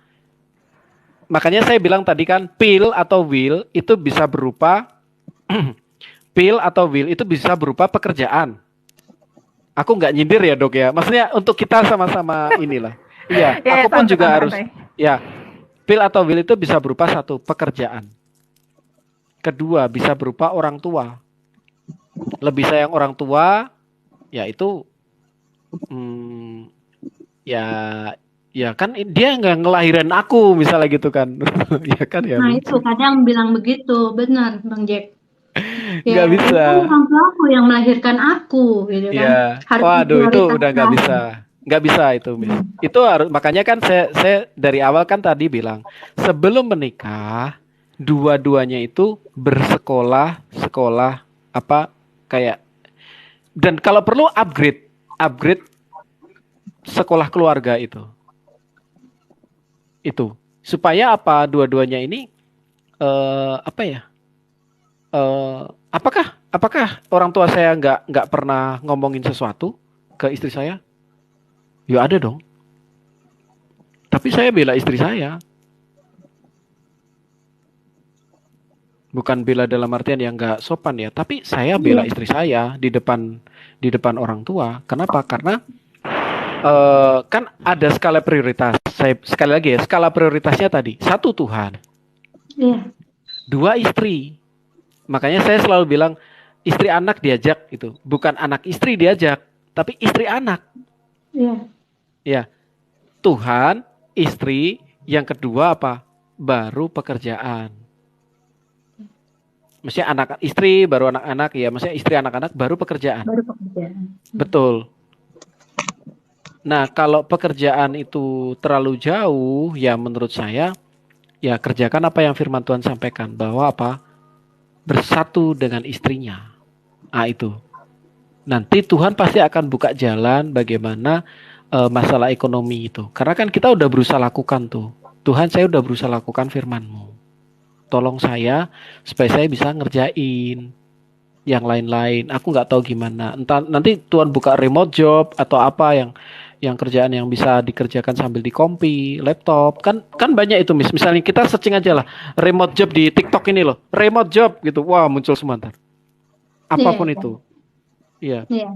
makanya saya bilang tadi kan will atau will itu bisa berupa pekerjaan. Aku nggak nyindir ya dok ya, maksudnya untuk kita sama-sama inilah. Iya, aku pun juga harus. Ya, will atau will itu bisa berupa satu pekerjaan. Kedua bisa berupa orang tua. Lebih sayang orang tua, ya itu, ya kan dia nggak ngelahirin aku misalnya gitu kan, ya kan ya. Nah itu kadang bilang begitu, benar Bang Jack. Ya, nggak itu bisa. kan orang tua aku yang melahirkan aku, gitu kan. Iya, Harus waduh itu udah nggak bisa, diprioritaskan. nggak bisa itu, Miss. Hmm. Itu harus makanya kan saya dari awal kan tadi bilang sebelum menikah dua-duanya itu bersekolah, sekolah apa kayak dan kalau perlu upgrade sekolah keluarga itu supaya apa dua-duanya ini apa ya apakah orang tua saya nggak pernah ngomongin sesuatu ke istri saya? Ya ada dong. Tapi saya bela istri saya. Bukan bela dalam artian yang nggak sopan ya. Tapi saya bela Iya, istri saya di depan orang tua. Kenapa? Karena kan ada skala prioritas. Saya sekali lagi ya skala prioritasnya tadi satu Tuhan, iya, dua istri. Makanya saya selalu bilang istri anak diajak itu, bukan anak istri diajak, tapi istri anak. iya, Ya, Tuhan, istri, yang kedua apa? Baru pekerjaan. Maksudnya anak istri, baru anak-anak, ya maksudnya istri anak-anak, baru pekerjaan. baru pekerjaan. Betul. Nah, kalau pekerjaan itu terlalu jauh, ya menurut saya, ya kerjakan apa yang firman Tuhan sampaikan, bahwa apa? Bersatu dengan istrinya. Ah, itu. Nanti Tuhan pasti akan buka jalan bagaimana masalah ekonomi itu. Karena kan kita udah berusaha lakukan tuh. Tuhan, saya udah berusaha lakukan firman-Mu. Tolong saya supaya saya bisa ngerjain yang lain-lain. Aku nggak tahu gimana. Entah nanti Tuhan buka remote job atau apa yang kerjaan yang bisa dikerjakan sambil di kompi, laptop. Kan banyak itu, Misalnya kita searching aja lah remote job di TikTok ini loh. Remote job gitu. Wah, muncul semua ntar. Apapun Iya, itu. Iya. iya.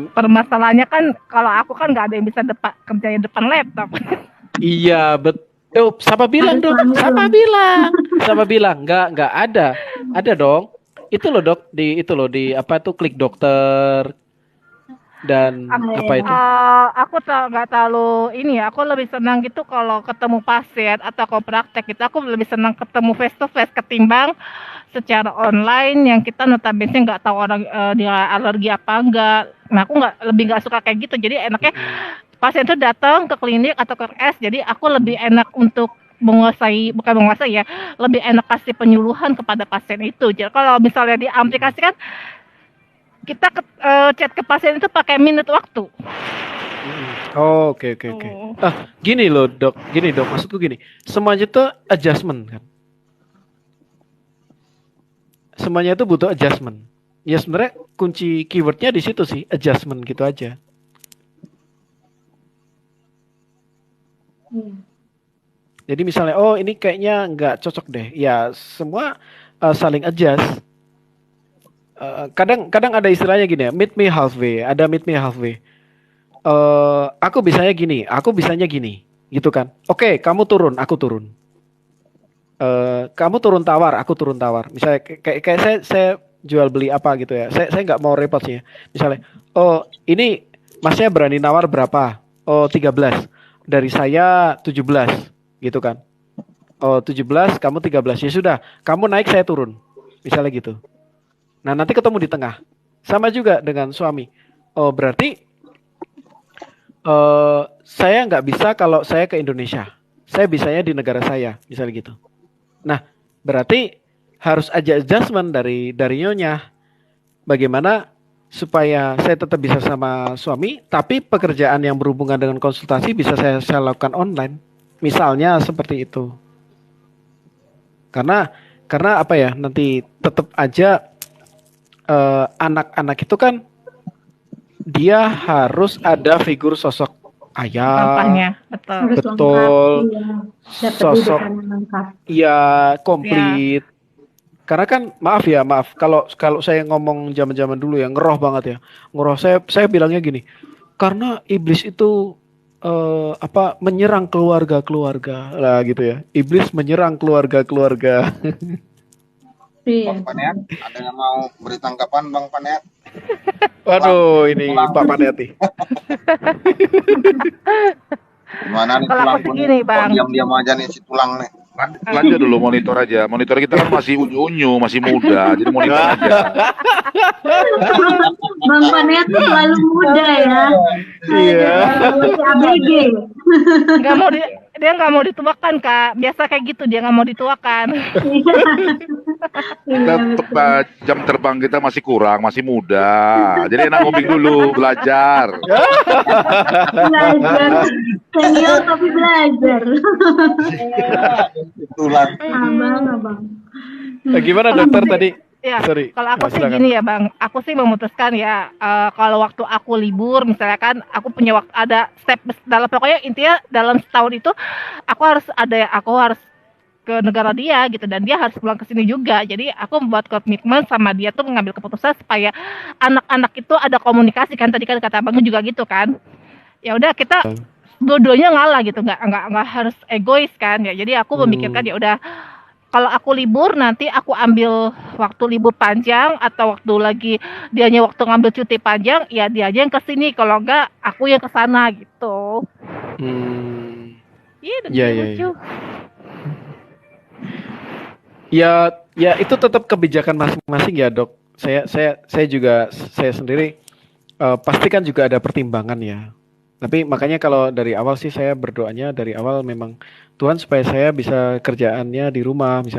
Permasalahannya kan kalau aku kan nggak ada yang bisa kerjanya depan laptop. Iya, betul. Siapa bilang Ada dong? suami Siapa belum? bilang? Siapa bilang? Nggak ada. Ada dong. Itu loh dok, di apa tuh klik dokter dan Aku, apa itu? aku nggak terlalu ini ya. Aku lebih senang gitu kalau ketemu pasien atau kalau praktek gitu. Aku lebih senang ketemu face to face ketimbang secara online yang kita notabene nggak tahu orang dia alergi apa enggak. Nah aku lebih nggak suka kayak gitu. Jadi enaknya pasien itu datang ke klinik atau ke RS. Jadi aku lebih enak untuk bukan menguasai ya, lebih enak kasih penyuluhan kepada pasien itu. Jadi kalau misalnya di aplikasi kan kita chat ke pasien itu pakai minute waktu. Oh, oke. Gini loh dok, maksudku gini, semuanya tuh adjustment kan. Semuanya itu butuh adjustment. Ya sebenarnya kunci keywordnya di situ sih, adjustment gitu aja. Jadi misalnya, oh ini kayaknya nggak cocok deh. Ya semua saling adjust. Kadang ada istilahnya gini ya, meet me halfway. Ada meet me halfway. Aku bisanya gini, gitu kan. Oke, kamu turun, aku turun. Kamu turun tawar, aku turun tawar. Misalnya kayak saya jual beli apa gitu ya. Saya nggak mau repot sih ya. Misalnya, oh ini masnya berani nawar berapa? Oh 13. Dari saya 17, gitu kan. Oh 17, kamu 13. Ya sudah, kamu naik saya turun. Misalnya gitu. Nah nanti ketemu di tengah. Sama juga dengan suami. Oh berarti saya nggak bisa kalau saya ke Indonesia. Saya bisanya di negara saya, misalnya gitu. Nah, berarti harus ada adjustment dari nyonya. Bagaimana supaya saya tetap bisa sama suami, tapi pekerjaan yang berhubungan dengan konsultasi bisa saya lakukan online. Misalnya seperti itu. Karena apa ya, nanti tetap aja anak-anak itu kan dia harus ada figur sosok ayah, Bapaknya, betul. Harus betul, lengkap, iya. Ada sosok pendidikan yang lengkap. ya komplit. Karena kan maaf kalau saya ngomong zaman-zaman dulu ya ngeroh banget ya. Ngeroh saya bilangnya gini. Karena iblis itu menyerang keluarga-keluarga lah gitu ya. Iblis menyerang keluarga-keluarga. Iya. Bang Paneat, ada yang mau beri tanggapan Bang Paneat? Waduh, ini Pak Paneati. Gimana nih Kalau tulang aku sih gini, kok Bang. diam-diam aja nih si tulang nih. Lanjut dulu monitor aja. Monitor kita kan masih unyu-unyu, masih muda, jadi monitor aja. Bang Panea tuh selalu muda ya. Iya. Masih ABG. Nggak mau dia nggak mau dituakan, Kak. Biasa kayak gitu, dia nggak mau dituakan. Kita jam terbang kita masih kurang, masih muda. Jadi enak ngomong dulu, belajar. Belajar. Senior tapi belajar. Itulah. Abang. Gimana dokter tadi? Ya, Sorry. kalau aku sih silakan. gini ya Bang, aku sih memutuskan ya kalau waktu aku libur, misalnya kan aku punya waktu ada step dalam pokoknya intinya dalam setahun itu aku harus ke negara dia gitu dan dia harus pulang ke sini juga. Jadi aku membuat komitmen sama dia tuh mengambil keputusan supaya anak-anak itu ada komunikasi kan tadi kan kata Bang juga gitu kan. Ya udah kita dua-duanya ngalah gitu, nggak harus egois kan ya. Jadi aku memikirkan ya udah kalau aku libur nanti aku ambil waktu libur panjang atau waktu lagi dianya waktu ngambil cuti panjang ya dia aja yang kesini kalau enggak aku yang kesana gitu. Iya, Iya, iya, lucu. Ya itu tetap kebijakan masing-masing ya dok. Saya juga saya sendiri pasti kan juga ada pertimbangan ya. Tapi makanya kalau dari awal sih saya berdoanya dari awal memang Tuhan supaya saya bisa kerjaannya di rumah misalnya